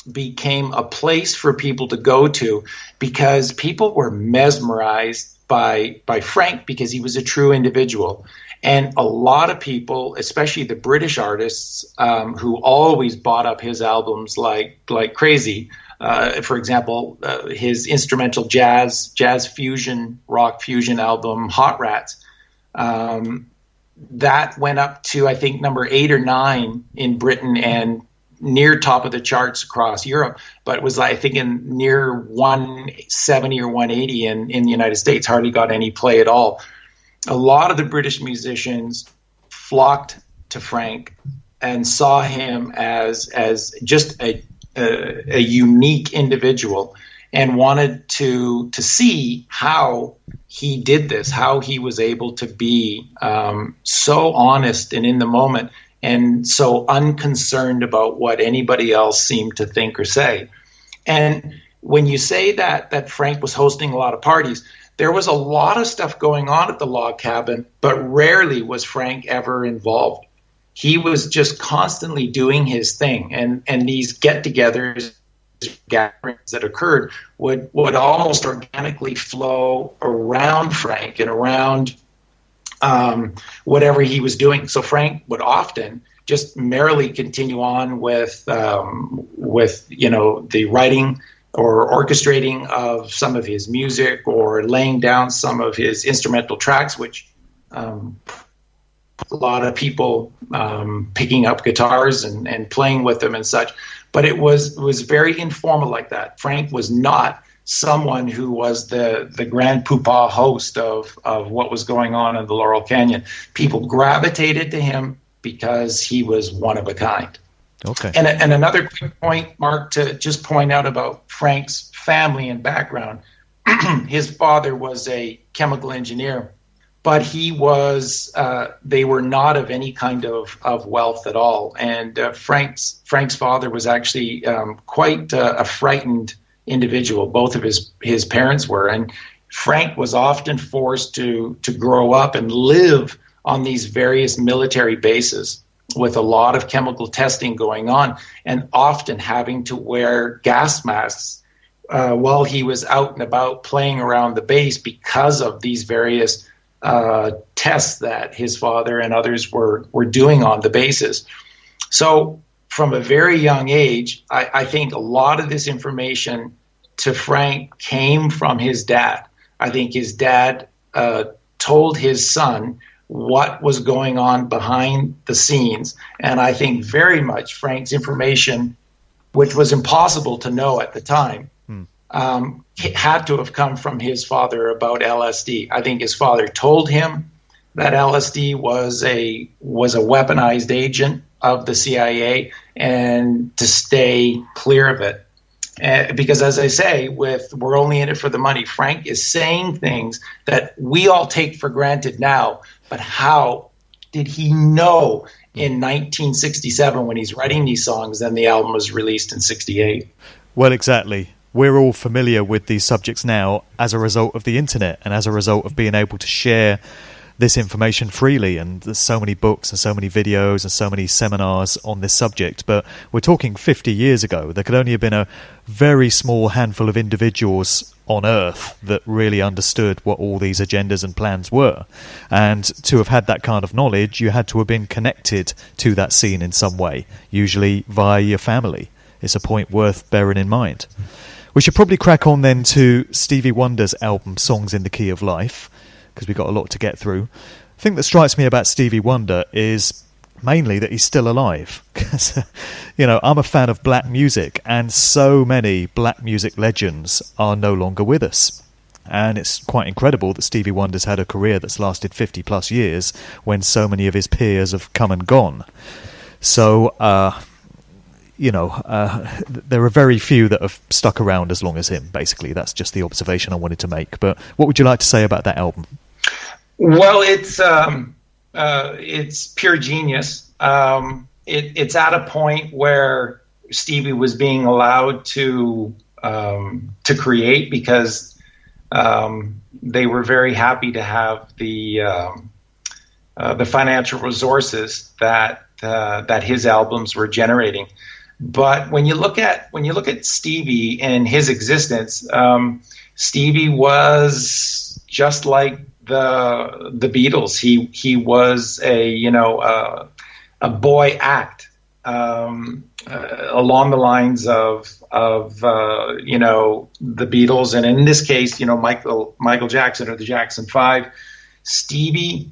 became a place for people to go to because people were mesmerized by Frank because he was a true individual. And a lot of people, especially the British artists, who always bought up his albums like crazy. For example, his instrumental jazz fusion, rock fusion album, Hot Rats, that went up to, I think, number 8 or 9 in Britain and near top of the charts across Europe. But it was, I think, in near 170 or 180 in the United States, hardly got any play at all. A lot of the British musicians flocked to Frank and saw him as just a unique individual and wanted to see how he did this, how he was able to be so honest and in the moment and so unconcerned about what anybody else seemed to think or say. And when you say that Frank was hosting a lot of parties, there was a lot of stuff going on at the log cabin, but rarely was Frank ever involved. He was just constantly doing his thing, and these get-togethers, gatherings that occurred would almost organically flow around Frank and around whatever he was doing. So Frank would often just merrily continue on with the writing or orchestrating of some of his music or laying down some of his instrumental tracks, which a lot of people picking up guitars and playing with them and such. But it was very informal like that. Frank was not someone who was the grand poobah host of what was going on in the Laurel Canyon. People gravitated to him because he was one of a kind. Okay. And another quick point, Mark, to just point out about Frank's family and background. His father was a chemical engineer, but he was they were not of any kind of wealth at all. And Frank's father was actually quite a frightened individual. Both of his parents were, and Frank was often forced to grow up and live on these various military bases with a lot of chemical testing going on, and often having to wear gas masks while he was out and about playing around the base because of these various tests that his father and others were doing on the bases. So from a very young age, I think a lot of this information to Frank came from his dad. I think his dad told his son what was going on behind the scenes. And I think very much Frank's information, which was impossible to know at the time, had to have come from his father about LSD. I think his father told him that LSD was a weaponized agent of the CIA and to stay clear of it. Because as I say, we're only in it for the money. Frank is saying things that we all take for granted now, but how did he know in 1967 when he's writing these songs and the album was released in 68? Well, exactly. We're all familiar with these subjects now as a result of the internet and as a result of being able to share this information freely, and there's so many books and so many videos and so many seminars on this subject. But we're talking 50 years ago. There could only have been a very small handful of individuals on Earth that really understood what all these agendas and plans were. And to have had that kind of knowledge, you had to have been connected to that scene in some way, usually via your family. It's a point worth bearing in mind. We should probably crack on then to Stevie Wonder's album Songs in the Key of Life, because we've got a lot to get through. The thing that strikes me about Stevie Wonder is mainly that he's still alive. Because, I'm a fan of black music, and so many black music legends are no longer with us. And it's quite incredible that Stevie Wonder's had a career that's lasted 50 plus years when so many of his peers have come and gone. So, there are very few that have stuck around as long as him, basically. That's just the observation I wanted to make. But what would you like to say about that album? Well, it's pure genius. It's at a point where Stevie was being allowed to create because they were very happy to have the financial resources that his albums were generating. But when you look at Stevie and his existence, Stevie was just like the Beatles. He was a boy act along the lines of the Beatles, and in this case, Michael Jackson or the Jackson 5. Stevie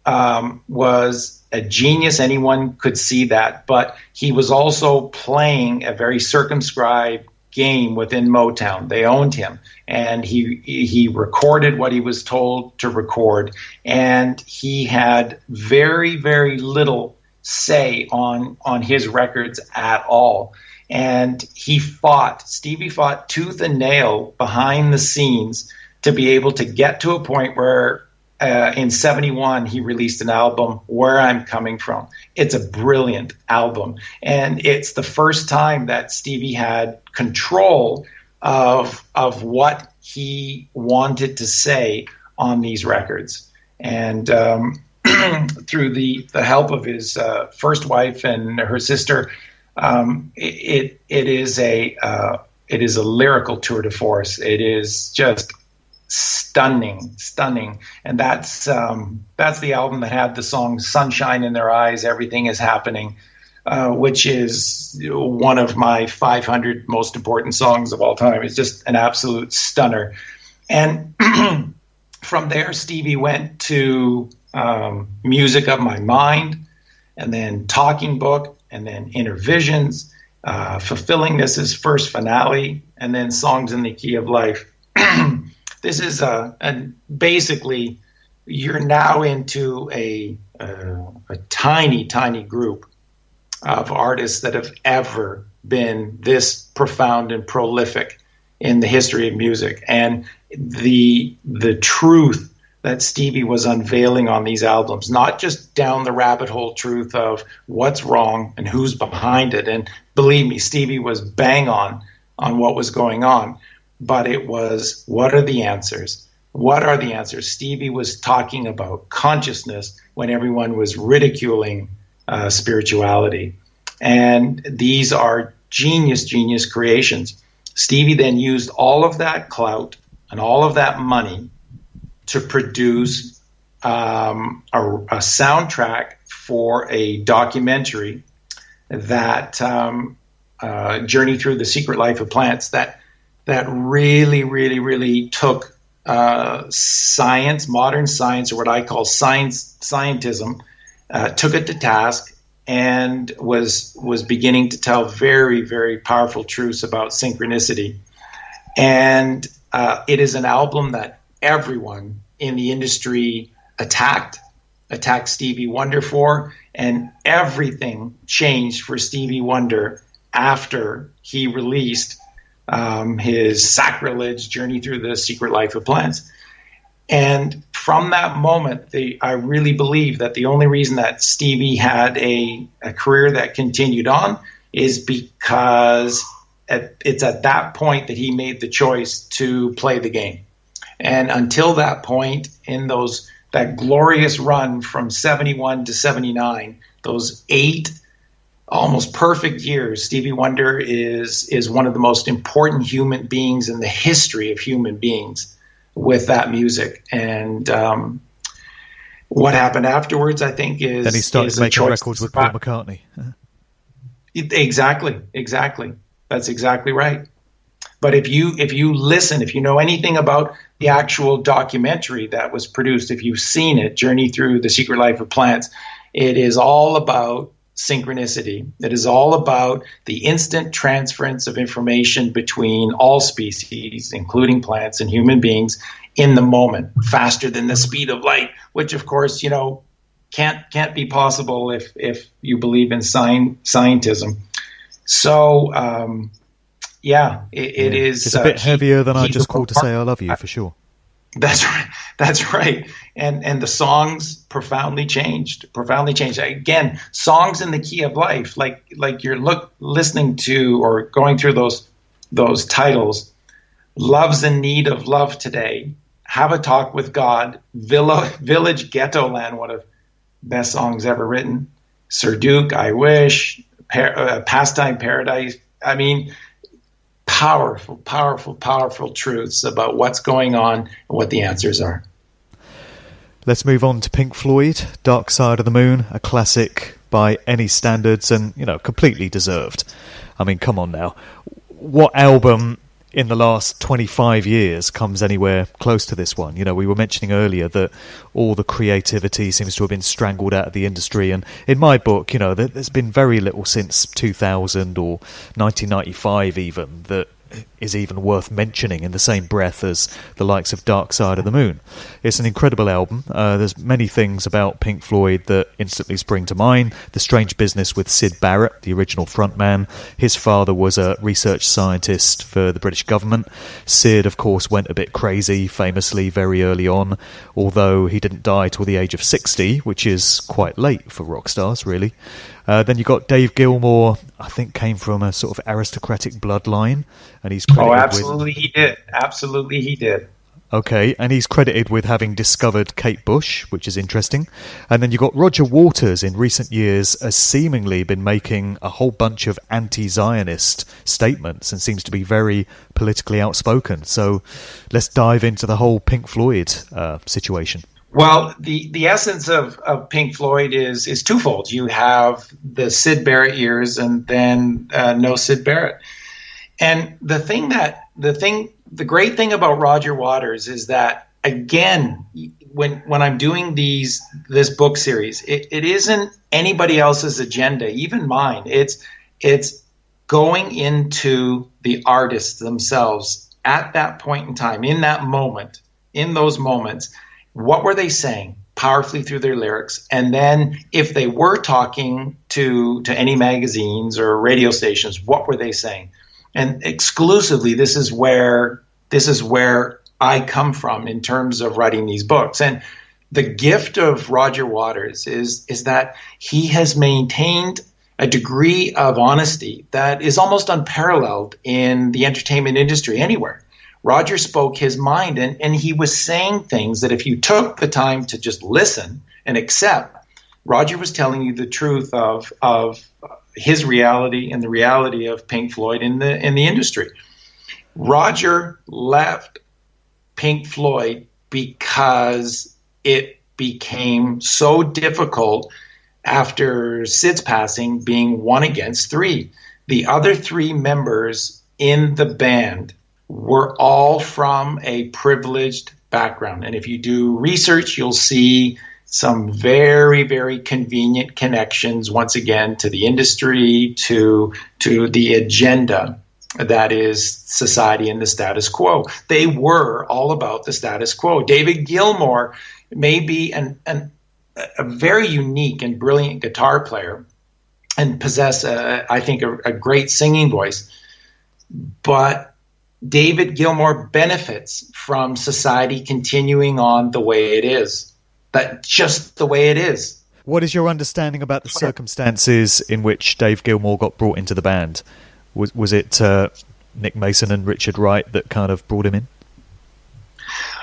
was a genius. Anyone could see that, but he was also playing a very circumscribed game within Motown. They owned him, and he recorded what he was told to record, and he had very, very little say on his records at all. And Stevie fought tooth and nail behind the scenes to be able to get to a point where in 71, he released an album, Where I'm Coming From. It's a brilliant album. And it's the first time that Stevie had control of what he wanted to say on these records. And through the help of his first wife and her sister, it is a lyrical tour de force. It is just stunning, and that's the album that had the song "Sunshine in Their Eyes, Everything Is Happening," which is one of my 500 most important songs of all time. It's just an absolute stunner. And from there, Stevie went to Music of My Mind, and then Talking Book, and then Inner Visions, Fulfilling This is first finale, and then Songs in the Key of Life. This is and basically you're now into a tiny group of artists that have ever been this profound and prolific in the history of music. And the truth that Stevie was unveiling on these albums, not just down the rabbit hole truth of what's wrong and who's behind it. And believe me, Stevie was bang on what was going on. But it was, what are the answers? What are the answers? Stevie was talking about consciousness when everyone was ridiculing spirituality. And these are genius creations. Stevie then used all of that clout and all of that money to produce a soundtrack for a documentary that Journey Through the Secret Life of Plants that really took science, modern science, or what I call scientism, took it to task and was beginning to tell very, very powerful truths about synchronicity. And it is an album that everyone in the industry attacked Stevie Wonder for, and everything changed for Stevie Wonder after he released his sacrilege Journey Through the Secret Life of Plants. And from that moment, I really believe that the only reason that Stevie had a career that continued on is because it's at that point that he made the choice to play the game. And until that point, in that glorious run from 71 to 79, those 8 almost perfect years, Stevie Wonder is one of the most important human beings in the history of human beings with that music. And what happened afterwards, I think, is then he started making records with Paul McCartney. Exactly. That's exactly right. But if you listen, if you know anything about the actual documentary that was produced, if you've seen it, Journey Through the Secret Life of Plants, it is all about synchronicity. It is all about the instant transference of information between all species, including plants and human beings, in the moment, faster than the speed of light, which, of course, can't be possible if you believe in scientism. So it is. It's a bit heavier than I just called to say I love you, for sure. That's right. That's right. And the songs profoundly changed. Again, songs in the key of life, like you're listening to or going through those titles. Love's in need of love today. Have a talk with God. Village Ghetto Land, one of the best songs ever written. Sir Duke, I Wish, Pastime Paradise. I mean, powerful truths about what's going on and what the answers are. Let's move on to Pink Floyd, Dark Side of the Moon, a classic by any standards and, completely deserved. I mean, come on now. What album in the last 25 years comes anywhere close to this one? We were mentioning earlier that all the creativity seems to have been strangled out of the industry, and in my book, there's been very little since 2000 or 1995 even that is even worth mentioning in the same breath as the likes of Dark Side of the Moon. It's an incredible album. There's many things about Pink Floyd that instantly spring to mind. The strange business with Syd Barrett, the original frontman. His father was a research scientist for the British government. Syd, of course, went a bit crazy, famously, very early on, although he didn't die till the age of 60, which is quite late for rock stars, really. Then you got Dave Gilmour, I think came from a sort of aristocratic bloodline, and he's credited Absolutely he did. Okay, and he's credited with having discovered Kate Bush, which is interesting. And then you got Roger Waters in recent years has seemingly been making a whole bunch of anti-Zionist statements and seems to be very politically outspoken. So let's dive into the whole Pink Floyd situation. Well, the essence of Pink Floyd is twofold. You have the Syd Barrett years and then no Syd Barrett. And the great thing about Roger Waters is that, again, when I'm doing this book series, it isn't anybody else's agenda, even mine. It's going into the artists themselves at that point in time, in that moment, in those moments. What were they saying powerfully through their lyrics? And then if they were talking to any magazines or radio stations, what were they saying? And exclusively, this is where I come from in terms of writing these books. And the gift of Roger Waters is that he has maintained a degree of honesty that is almost unparalleled in the entertainment industry anywhere. Roger spoke his mind, and he was saying things that if you took the time to just listen and accept, Roger was telling you the truth of his reality and the reality of Pink Floyd in the industry. Roger left Pink Floyd because it became so difficult after Syd's passing, being 1 against 3. The other 3 members in the band were all from a privileged background. And if you do research, you'll see some very, very convenient connections, once again, to the industry, to the agenda that is society and the status quo. They were all about the status quo. David Gilmour may be a very unique and brilliant guitar player and possess, I think, a great singing voice. But David Gilmour benefits from society continuing on the way it is. Just the way it is. What is your understanding about the circumstances in which Dave Gilmour got brought into the band? Was it Nick Mason and Richard Wright that kind of brought him in?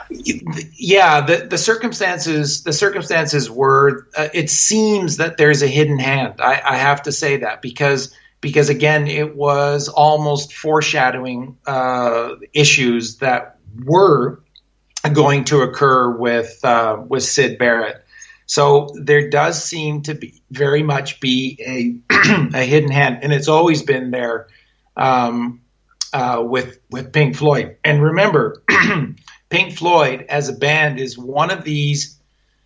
Yeah, the circumstances were. It seems that there's a hidden hand. I have to say that because again, it was almost foreshadowing issues that were going to occur with Syd Barrett. So there does seem to be very much be a hidden hand, and it's always been there with Pink Floyd. And remember, Pink Floyd as a band is one of these.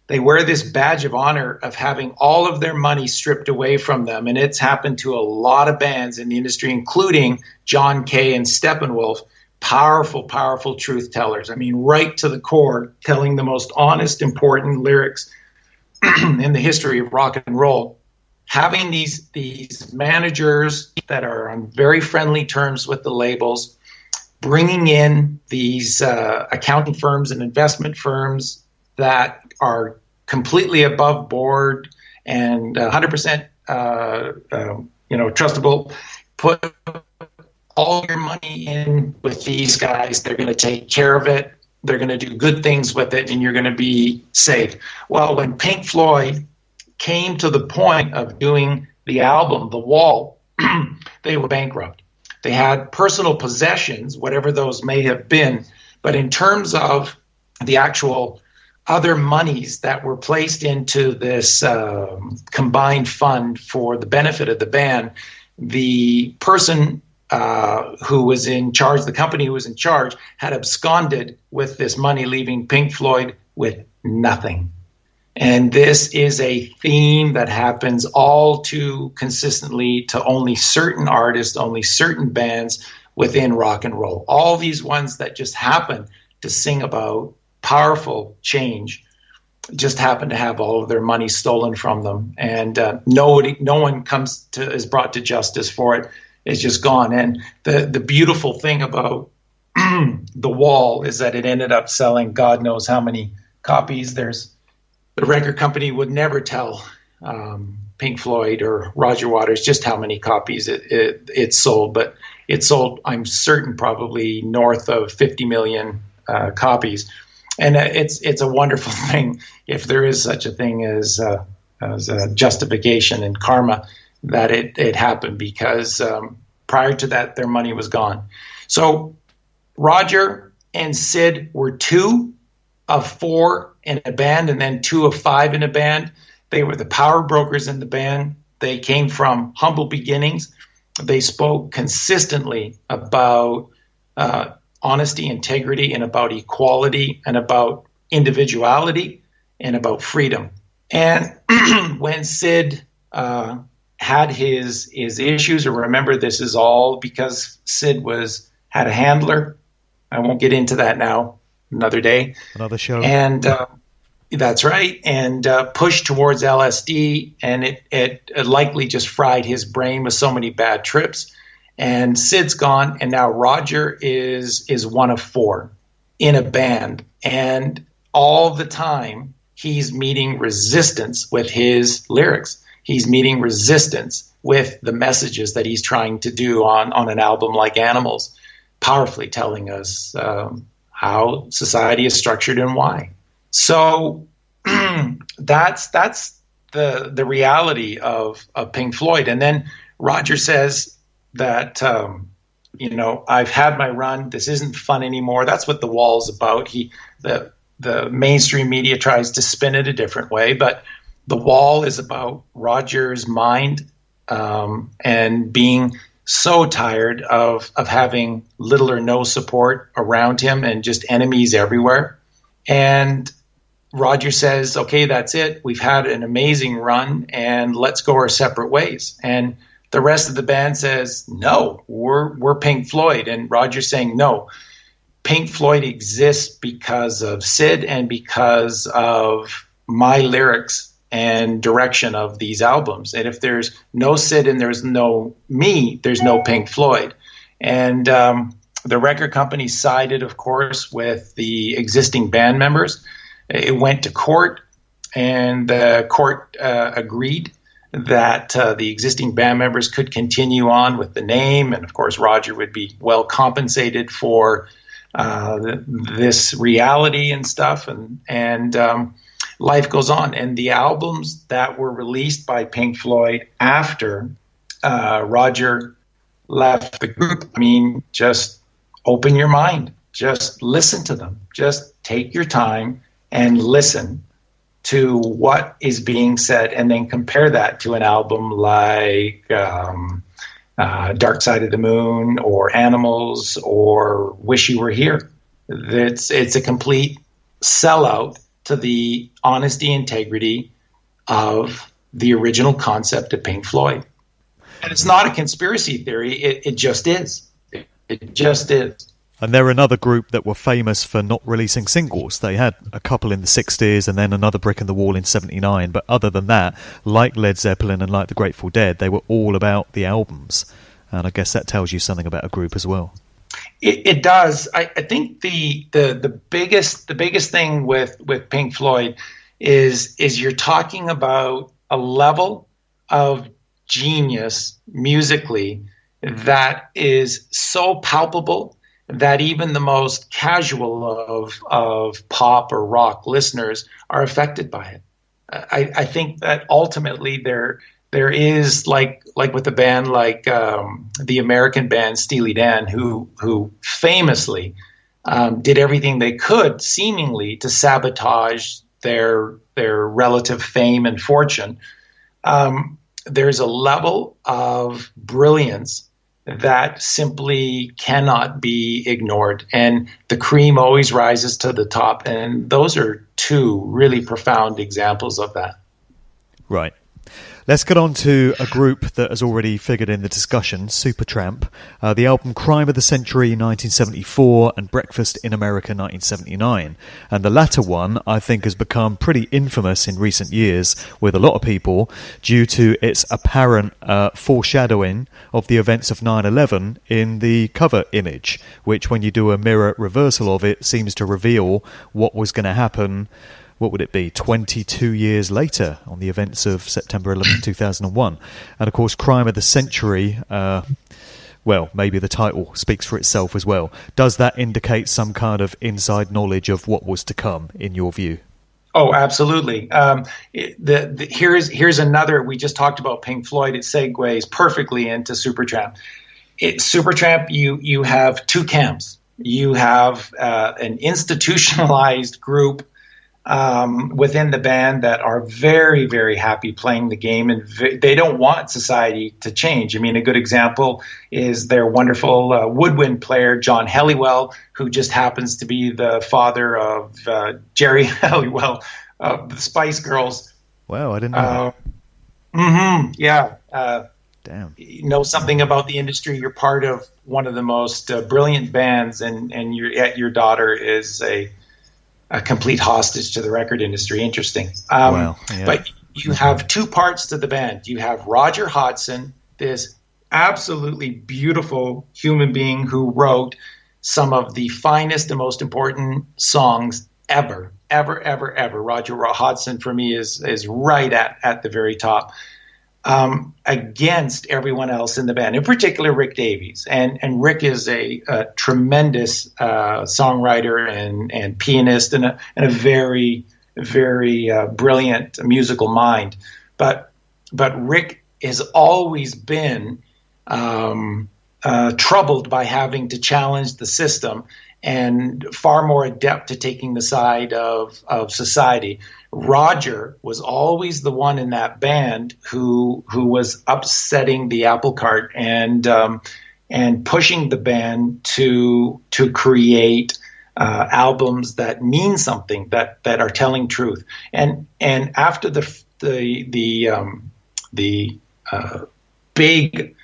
They wear this badge of honor of having all of their money stripped away from them, and it's happened to a lot of bands in the industry, including John Kay and Steppenwolf. Powerful truth tellers. I mean, right to the core, telling the most honest, important lyrics. in the history of rock and roll, having these managers that are on very friendly terms with the labels, bringing in these accounting firms and investment firms that are completely above board and 100% trustable. Put all your money in with these guys. They're going to take care of it. They're going to do good things with it, and you're going to be safe. Well, when Pink Floyd came to the point of doing the album, The Wall, they were bankrupt. They had personal possessions, whatever those may have been, but in terms of the actual other monies that were placed into this combined fund for the benefit of the band, the person who was in charge, the company who was in charge, had absconded with this money, leaving Pink Floyd with nothing. And this is a theme that happens all too consistently to only certain artists, only certain bands within rock and roll. All these ones that just happen to sing about powerful change just happen to have all of their money stolen from them. And no one is brought to justice for it. It's just gone. And the beautiful thing about The Wall is that it ended up selling God knows how many copies. The record company would never tell Pink Floyd or Roger Waters just how many copies it sold, but it sold, I'm certain, probably north of 50 million copies. And it's a wonderful thing, if there is such a thing as justification and karma, that it happened, because prior to that, their money was gone. So Roger and Sid were 2 of 4 in a band, and then 2 of 5 in a band. They were the power brokers in the band. They came from humble beginnings. They spoke consistently about honesty, integrity, and about equality, and about individuality, and about freedom. And when Sid had his issues, or remember, this is all because Sid had a handler. I won't get into that now. Another day, another show, and that's right. And pushed towards LSD, and it likely just fried his brain with so many bad trips. And Sid's gone, and now Roger is 1 of 4 in a band, and all the time he's meeting resistance with his lyrics. He's meeting resistance with the messages that he's trying to do on an album like Animals, powerfully telling us how society is structured and why. So that's the reality of Pink Floyd. And then Roger says that, I've had my run. This isn't fun anymore. That's what The Wall's about. The mainstream media tries to spin it a different way, but The Wall is about Roger's mind and being so tired of having little or no support around him and just enemies everywhere. And Roger says, okay, that's it. We've had an amazing run, and let's go our separate ways. And the rest of the band says, no, we're Pink Floyd. And Roger's saying, no, Pink Floyd exists because of Sid and because of my lyrics and direction of these albums. And if there's no Sid and there's no me, there's no Pink Floyd. And the record company sided, of course, with the existing band members. It went to court, and the court agreed that the existing band members could continue on with the name. And of course, Roger would be well compensated for this reality and stuff. And life goes on. And the albums that were released by Pink Floyd after Roger left the group, just open your mind. Just listen to them. Just take your time and listen to what is being said, and then compare that to an album like Dark Side of the Moon or Animals or Wish You Were Here. It's a complete sellout to the honesty, integrity of the original concept of Pink Floyd. And it's not a conspiracy theory. It just is. It just is. And they're another group that were famous for not releasing singles. They had a couple in the 60s and then another brick in the wall in 79. But other than that, like Led Zeppelin and like the Grateful Dead, they were all about the albums. And I guess that tells you something about a group as well. It does. I think the biggest thing with Pink Floyd is you're talking about a level of genius musically that is so palpable that even the most casual of pop or rock listeners are affected by it. I think that ultimately there is like with a band like the American band Steely Dan, who famously did everything they could seemingly to sabotage their relative fame and fortune. There's a level of brilliance that simply cannot be ignored. And the cream always rises to the top. And those are two really profound examples of that. Right. Let's get on to a group that has already figured in the discussion, Supertramp. The album Crime of the Century 1974 and Breakfast in America 1979. And the latter one, I think, has become pretty infamous in recent years with a lot of people due to its apparent foreshadowing of the events of 9/11 in the cover image, which when you do a mirror reversal of it seems to reveal what was going to happen. What would it be, 22 years later on the events of September 11, 2001. And, of course, Crime of the Century, well, maybe the title speaks for itself as well. Does that indicate some kind of inside knowledge of what was to come, in your view? Oh, absolutely. Here's another, we just talked about Pink Floyd. It segues perfectly into Supertramp. Supertramp, you have two camps. You have an institutionalized group within the band that are very, very happy playing the game, and they don't want society to change. I mean, a good example is their wonderful woodwind player, John Helliwell, who just happens to be the father of Jerry Helliwell of the Spice Girls. Wow, I didn't know that. Yeah. Damn. You know something about the industry. You're part of one of the most brilliant bands, and your daughter is a complete hostage to the record industry. Interesting. Wow. Yeah. But you have two parts to the band. You have Roger Hodgson, this absolutely beautiful human being who wrote some of the finest and most important songs ever. Roger Hodgson for me is right at the very top. Against everyone else in the band, in particular Rick Davies. And Rick is a tremendous songwriter and pianist and a very, very brilliant musical mind. But Rick has always been troubled by having to challenge the system and far more adept at taking the side of society. Roger was always the one in that band who was upsetting the apple cart and pushing the band to create albums that mean something, that are telling truth. And after the big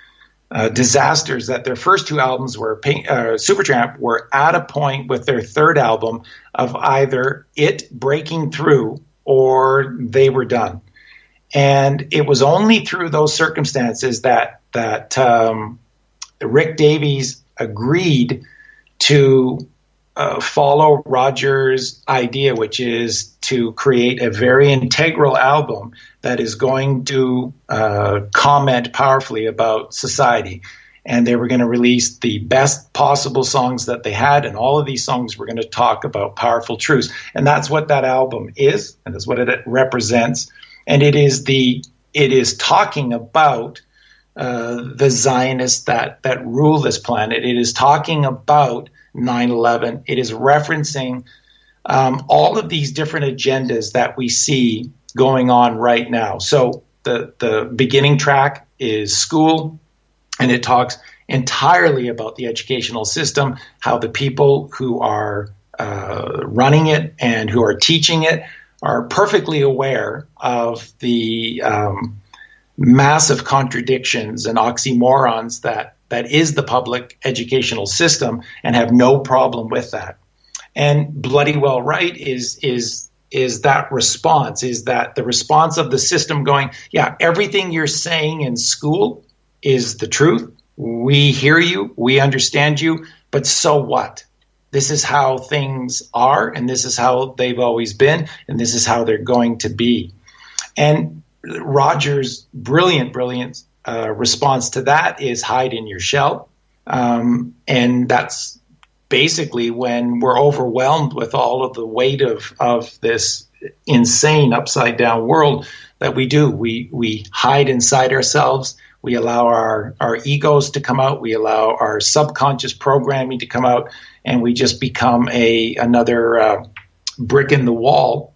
disasters that their first two albums were, Supertramp were at a point with their third album of either it breaking through or they were done. And it was only through those circumstances that Rick Davies agreed to follow Roger's idea, which is to create a very integral album that is going to comment powerfully about society. And they were going to release the best possible songs that they had, and all of these songs were going to talk about powerful truths. And that's what that album is, and that's what it represents. And it is talking about the Zionists that rule this planet. It is talking about 9/11. It is referencing all of these different agendas that we see going on right now. So the beginning track is school, and it talks entirely about the educational system, how the people who are running it and who are teaching it are perfectly aware of the massive contradictions and oxymorons that that is the public educational system and have no problem with that. And Bloody Well Right is that response, is that the response of the system going, yeah, everything you're saying in school is the truth. We hear you, we understand you, but so what? This is how things are, and this is how they've always been, and this is how they're going to be. And Roger's brilliant response to that is hide in your shell. And that's basically when we're overwhelmed with all of the weight of this insane upside down world that we do. We hide inside ourselves. We allow our egos to come out. We allow our subconscious programming to come out, and we just become another brick in the wall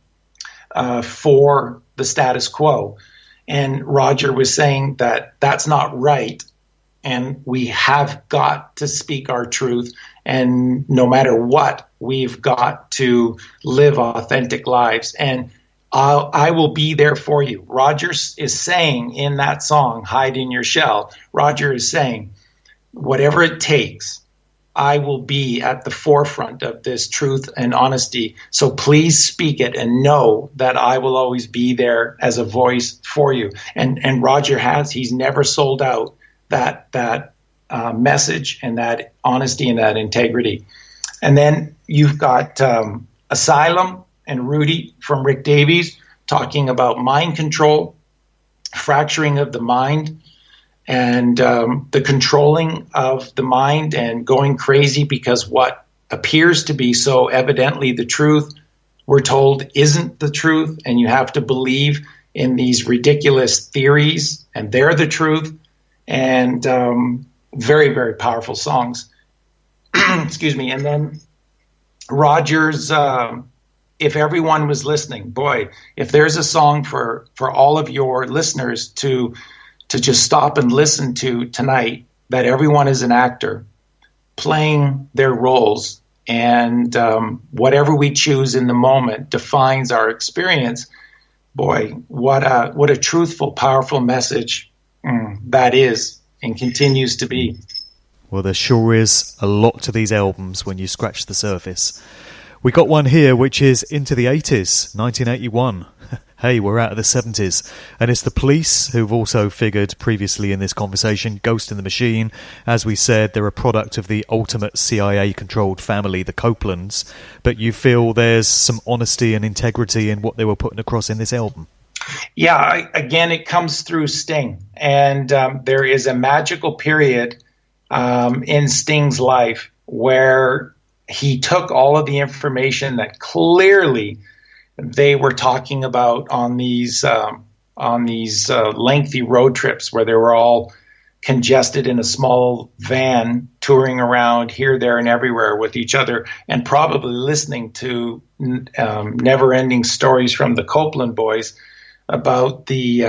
for the status quo. And Roger was saying that that's not right, and we have got to speak our truth, and no matter what, we've got to live authentic lives. And I will be there for you. Roger is saying in that song, Hide in Your Shell, Roger is saying, whatever it takes, I will be at the forefront of this truth and honesty. So please speak it and know that I will always be there as a voice for you. And Roger he's never sold out that message and that honesty and that integrity. And then you've got Asylum and Rudy from Rick Davies talking about mind control, fracturing of the mind, and the controlling of the mind and going crazy because what appears to be so evidently the truth, we're told isn't the truth, and you have to believe in these ridiculous theories, and they're the truth. And very, very powerful songs. Excuse me. And then Roger's If Everyone Was Listening. Boy, if there's a song for all of your listeners to just stop and listen to tonight, that everyone is an actor playing their roles, and whatever we choose in the moment defines our experience. Boy, what a truthful, powerful message that is and continues to be. Well, there sure is a lot to these albums when you scratch the surface. We got one here which is into the 80s, 1981. Hey, we're out of the 70s. And it's the Police, who've also figured previously in this conversation. Ghost in the Machine. As we said, they're a product of the ultimate CIA-controlled family, the Copelands. But you feel there's some honesty and integrity in what they were putting across in this album? Yeah, again, it comes through Sting. And there is a magical period in Sting's life where he took all of the information that clearly they were talking about on these lengthy road trips where they were all congested in a small van, touring around here, there, and everywhere with each other, and probably listening to never-ending stories from the Copeland boys about the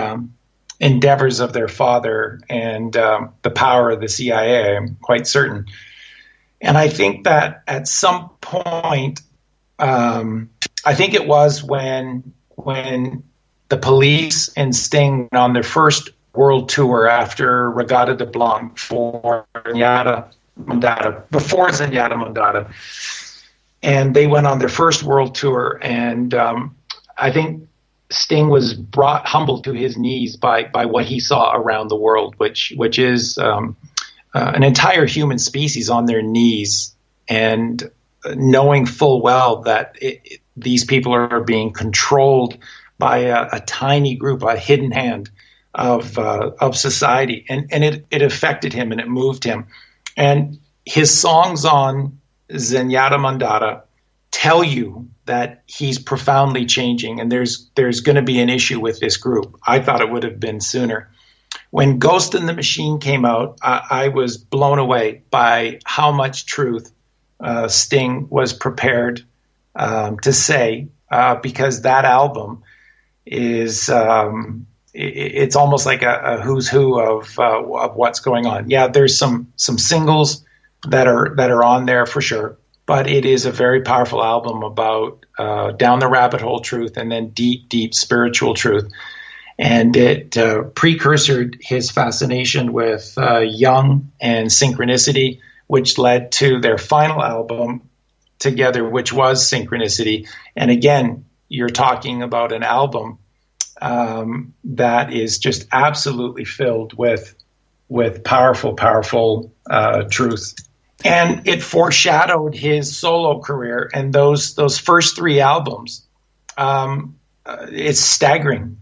endeavors of their father and the power of the CIA. I'm quite certain. And I think that at some point, I think it was when the Police and Sting went on their first world tour after Regatta de Blanc before Zenyatta Mondatta. And they went on their first world tour, and I think Sting was humbled to his knees by what he saw around the world, which is an entire human species on their knees, and knowing full well that these people are being controlled by a tiny group, a hidden hand of society, and it affected him and it moved him. And his songs on Zenyatta Mondatta tell you that he's profoundly changing, and there's going to be an issue with this group. I thought it would have been sooner. When Ghost in the Machine came out, I was blown away by how much truth Sting was prepared to say, because that album is it's almost like a who's who of what's going on. Yeah, there's some singles that are on there for sure, but it is a very powerful album about down the rabbit hole truth and then deep spiritual truth. And it precursored his fascination with Young and synchronicity, which led to their final album together, which was Synchronicity. And again, you're talking about an album that is just absolutely filled with powerful, powerful truth. And it foreshadowed his solo career. And those first three albums, it's staggering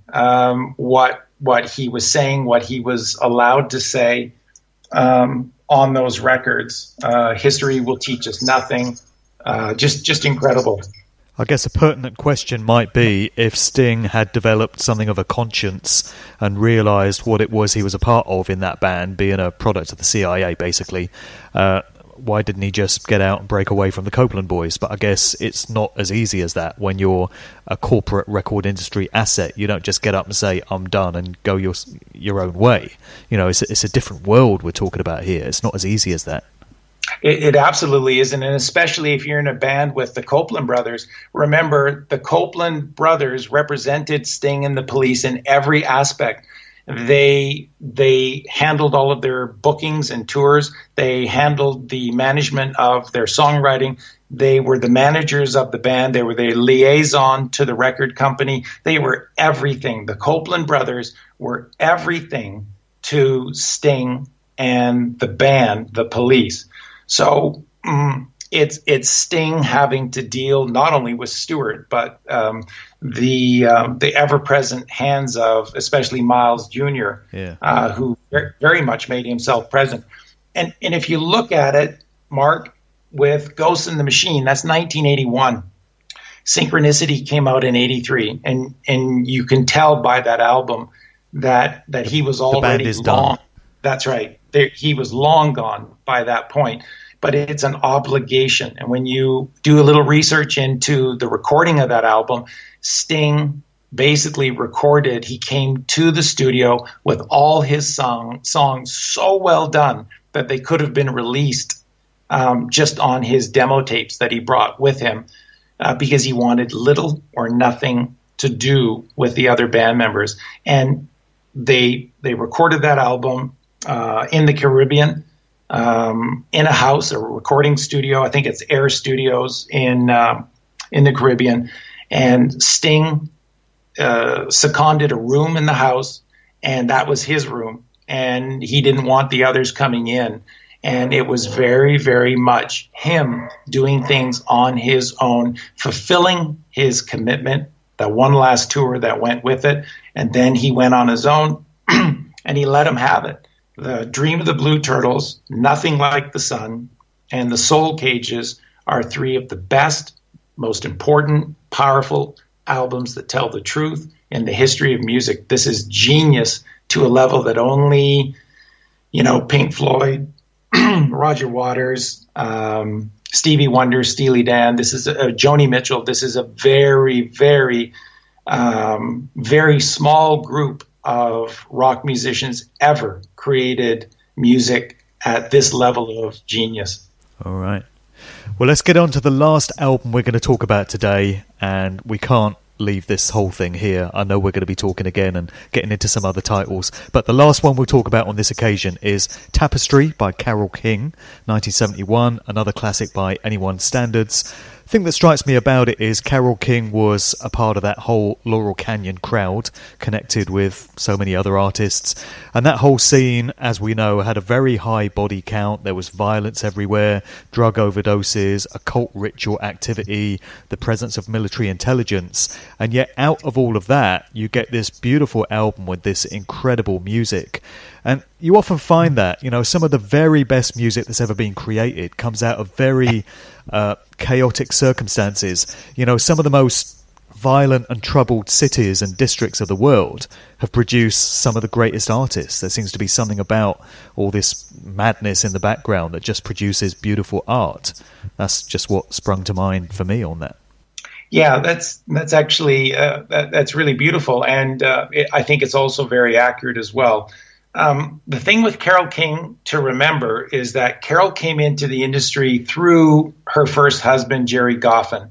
what he was saying, what he was allowed to say on those records. History will teach us nothing. Just incredible. I guess a pertinent question might be if Sting had developed something of a conscience and realised what it was he was a part of in that band, being a product of the CIA, basically. Why didn't he just get out and break away from the Copeland boys? But I guess it's not as easy as that when you're a corporate record industry asset. You don't just get up and say, I'm done, and go your own way. It's a different world we're talking about here. It's not as easy as that. It absolutely isn't, and especially if you're in a band with the Copeland brothers. Remember, the Copeland brothers represented Sting and the Police in every aspect. They handled all of their bookings and tours. They handled the management of their songwriting. They were the managers of the band. They were the liaison to the record company. They were everything. The Copeland brothers were everything to Sting and the band, the Police. So it's Sting having to deal not only with Stewart, but the ever-present hands of especially Miles Jr., who very much made himself present. And if you look at it, Mark, with Ghosts in the Machine, that's 1981. Synchronicity came out in 83, and you can tell by that album that he was already long. Done. That's right. He was long gone by that point. But it's an obligation. And when you do a little research into the recording of that album, Sting basically recorded, he came to the studio with all his songs so well done that they could have been released just on his demo tapes that he brought with him because he wanted little or nothing to do with the other band members. And they recorded that album in the Caribbean, in a house, a recording studio. I think it's Air Studios in the Caribbean. And Sting seconded a room in the house, and that was his room. And he didn't want the others coming in. And it was very, very much him doing things on his own, fulfilling his commitment, that one last tour that went with it. And then he went on his own, and he let him have it. The Dream of the Blue Turtles, Nothing Like the Sun, and The Soul Cages are three of the best, most important, powerful albums that tell the truth in the history of music. This is genius to a level that only, Pink Floyd, Roger Waters, Stevie Wonder, Steely Dan, this is Joni Mitchell. This is a very, very, very small group of rock musicians ever created music at this level of genius. All right. Well, let's get on to the last album we're going to talk about today, and we can't leave this whole thing here. I know we're going to be talking again and getting into some other titles, but the last one we'll talk about on this occasion is Tapestry by Carole King, 1971, another classic by anyone's standards. The thing that strikes me about it is Carole King was a part of that whole Laurel Canyon crowd, connected with so many other artists. And that whole scene, as we know, had a very high body count. There was violence everywhere, drug overdoses, occult ritual activity, the presence of military intelligence. And yet out of all of that, you get this beautiful album with this incredible music. And you often find that, some of the very best music that's ever been created comes out of very chaotic circumstances. Some of the most violent and troubled cities and districts of the world have produced some of the greatest artists. There seems to be something about all this madness in the background that just produces beautiful art. That's just what sprung to mind for me on that. Yeah, that's actually that's really beautiful, and I think it's also very accurate as well. The thing with Carole King to remember is that Carole came into the industry through her first husband, Jerry Goffin.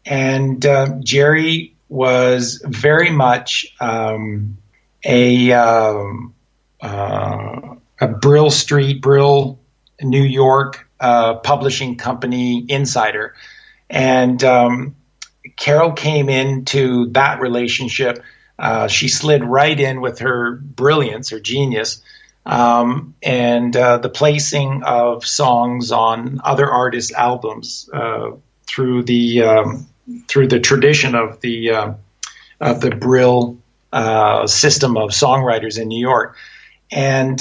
And Jerry was very much Brill, New York publishing company insider. And Carole came into that relationship. She slid right in with her brilliance, her genius, and the placing of songs on other artists' albums through the tradition of the Brill system of songwriters in New York, and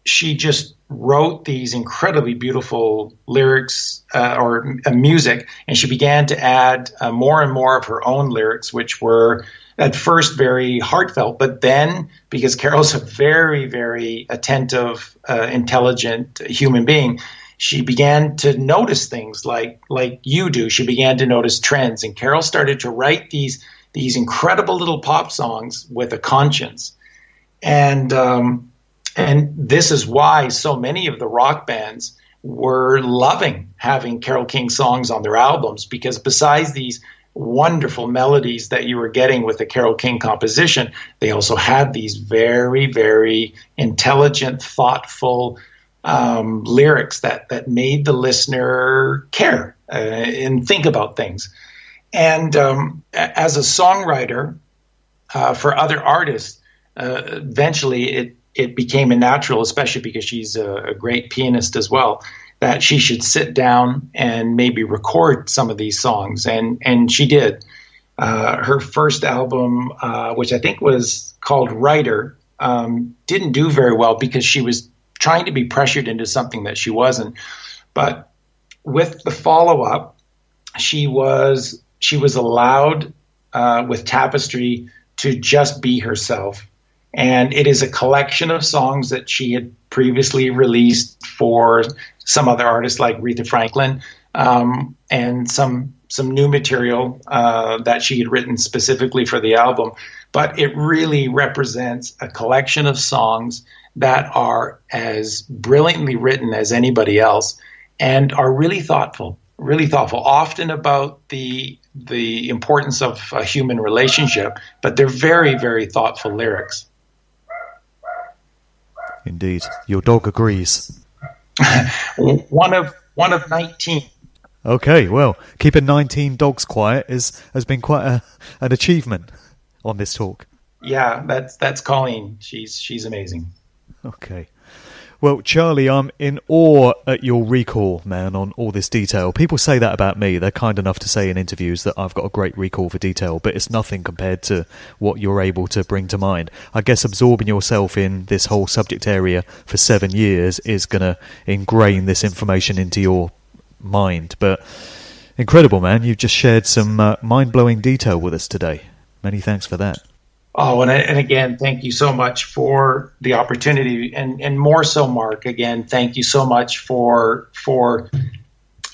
she just wrote these incredibly beautiful lyrics or music, and she began to add more and more of her own lyrics, which were at first very heartfelt, but then, because Carole's a very, very attentive, intelligent human being, she began to notice things like you do. She began to notice trends, and Carole started to write these incredible little pop songs with a conscience. And this is why so many of the rock bands were loving having Carole King songs on their albums, because besides these wonderful melodies that you were getting with the Carole King composition, they also had these very, very intelligent, thoughtful lyrics that made the listener care and think about things. And as a songwriter for other artists, eventually it became a natural, especially because she's a great pianist as well, that she should sit down and maybe record some of these songs. And she did. Her first album, which I think was called Writer, didn't do very well because she was trying to be pressured into something that she wasn't. But with the follow-up, she was allowed with Tapestry to just be herself. And it is a collection of songs that she had previously released for some other artists like Aretha Franklin, and some new material that she had written specifically for the album. But it really represents a collection of songs that are as brilliantly written as anybody else and are really thoughtful, often about the importance of a human relationship, but they're very, very thoughtful lyrics. Indeed. Your dog agrees. One of 19. Okay, well, keeping 19 dogs quiet has been quite an achievement on this talk. Yeah, that's Colleen. She's amazing. Okay. Well, Charlie, I'm in awe at your recall, man, on all this detail. People say that about me. They're kind enough to say in interviews that I've got a great recall for detail, but it's nothing compared to what you're able to bring to mind. I guess absorbing yourself in this whole subject area for 7 years is going to ingrain this information into your mind. But incredible, man. You've just shared some mind-blowing detail with us today. Many thanks for that. Oh, and again, thank you so much for the opportunity, and more so, Mark. Again, thank you so much for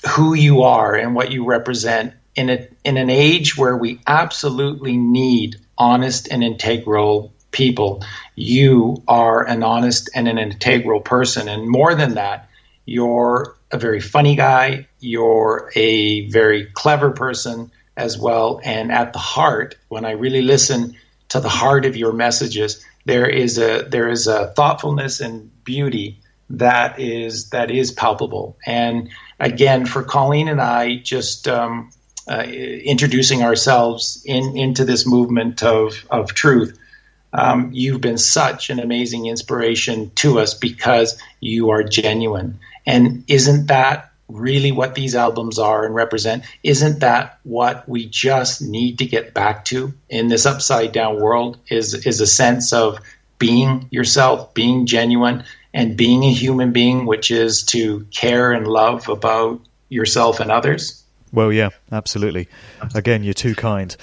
who you are and what you represent in an age where we absolutely need honest and integral people. You are an honest and an integral person, and more than that, you're a very funny guy. You're a very clever person as well, and at the heart, when I really listen to the heart of your messages, there is a thoughtfulness and beauty that is palpable. And again, for Colleen and I, just introducing ourselves into this movement of truth, you've been such an amazing inspiration to us because you are genuine. And isn't that really what these albums are and represent? Isn't that what we just need to get back to in this upside down world, is a sense of being yourself, being genuine, and being a human being, which is to care and love about yourself and others? Well, yeah, absolutely. Again, you're too kind.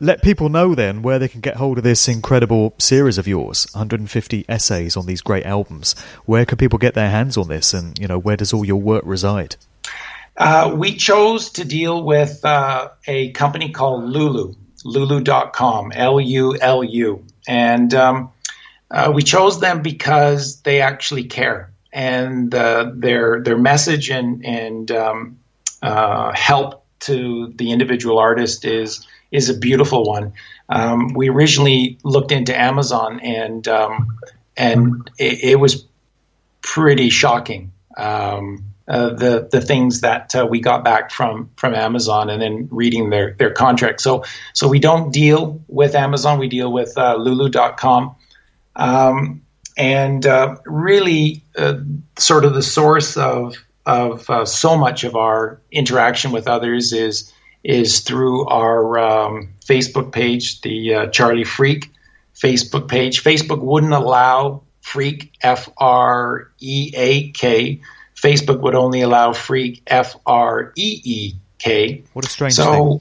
Let people know then where they can get hold of this incredible series of yours, 150 essays on these great albums. Where can people get their hands on this, and where does all your work reside? We chose to deal with a company called Lulu.com, Lulu. And we chose them because they actually care, and their message and help to the individual artist is a beautiful one. We originally looked into Amazon, and it was pretty shocking. The things that we got back from Amazon, and then reading their contract. So we don't deal with Amazon. We deal with Lulu.com. Really, sort of the source of so much of our interaction with others is through our Facebook page, the Charlie Freek Facebook page. Facebook wouldn't allow Freek, Freak. Facebook would only allow Freek, Freek. What a strange thing.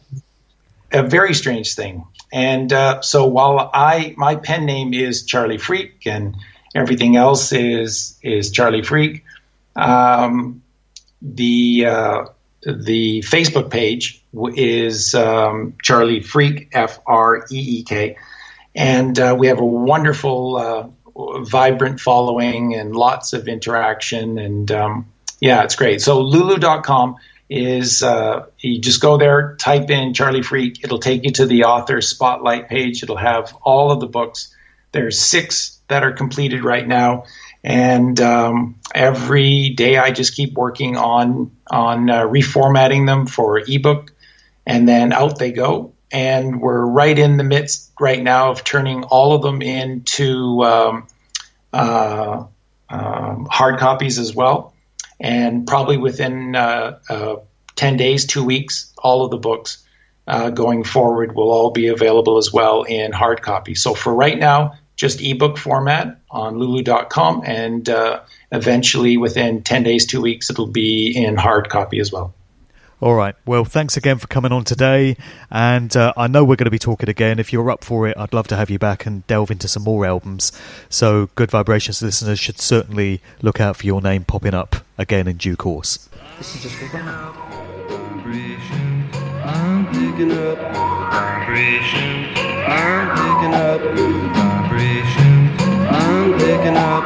A very strange thing. And so while my pen name is Charlie Freek and everything else is Charlie Freek, the Facebook page is Charlie Freek, Freek, and we have a wonderful, vibrant following and lots of interaction, and it's great. So Lulu.com is you just go there, type in Charlie Freek, it'll take you to the author spotlight page. It'll have all of the books. There's 6 that are completed right now, and every day I just keep working on reformatting them for ebook, and then out they go. And we're right in the midst right now of turning all of them into hard copies as well. And probably within 10 days, 2 weeks, all of the books going forward will all be available as well in hard copy. So for right now, just ebook format on lulu.com, and eventually within 10 days, 2 weeks, it'll be in hard copy as well. All right. Well, thanks again for coming on today. And I know we're going to be talking again. If you're up for it, I'd love to have you back and delve into some more albums. So Good Vibrations listeners should certainly look out for your name popping up again in due course. This is just for fun. Vibrations, I'm picking up vibrations, I'm picking up good vibrations, I'm picking up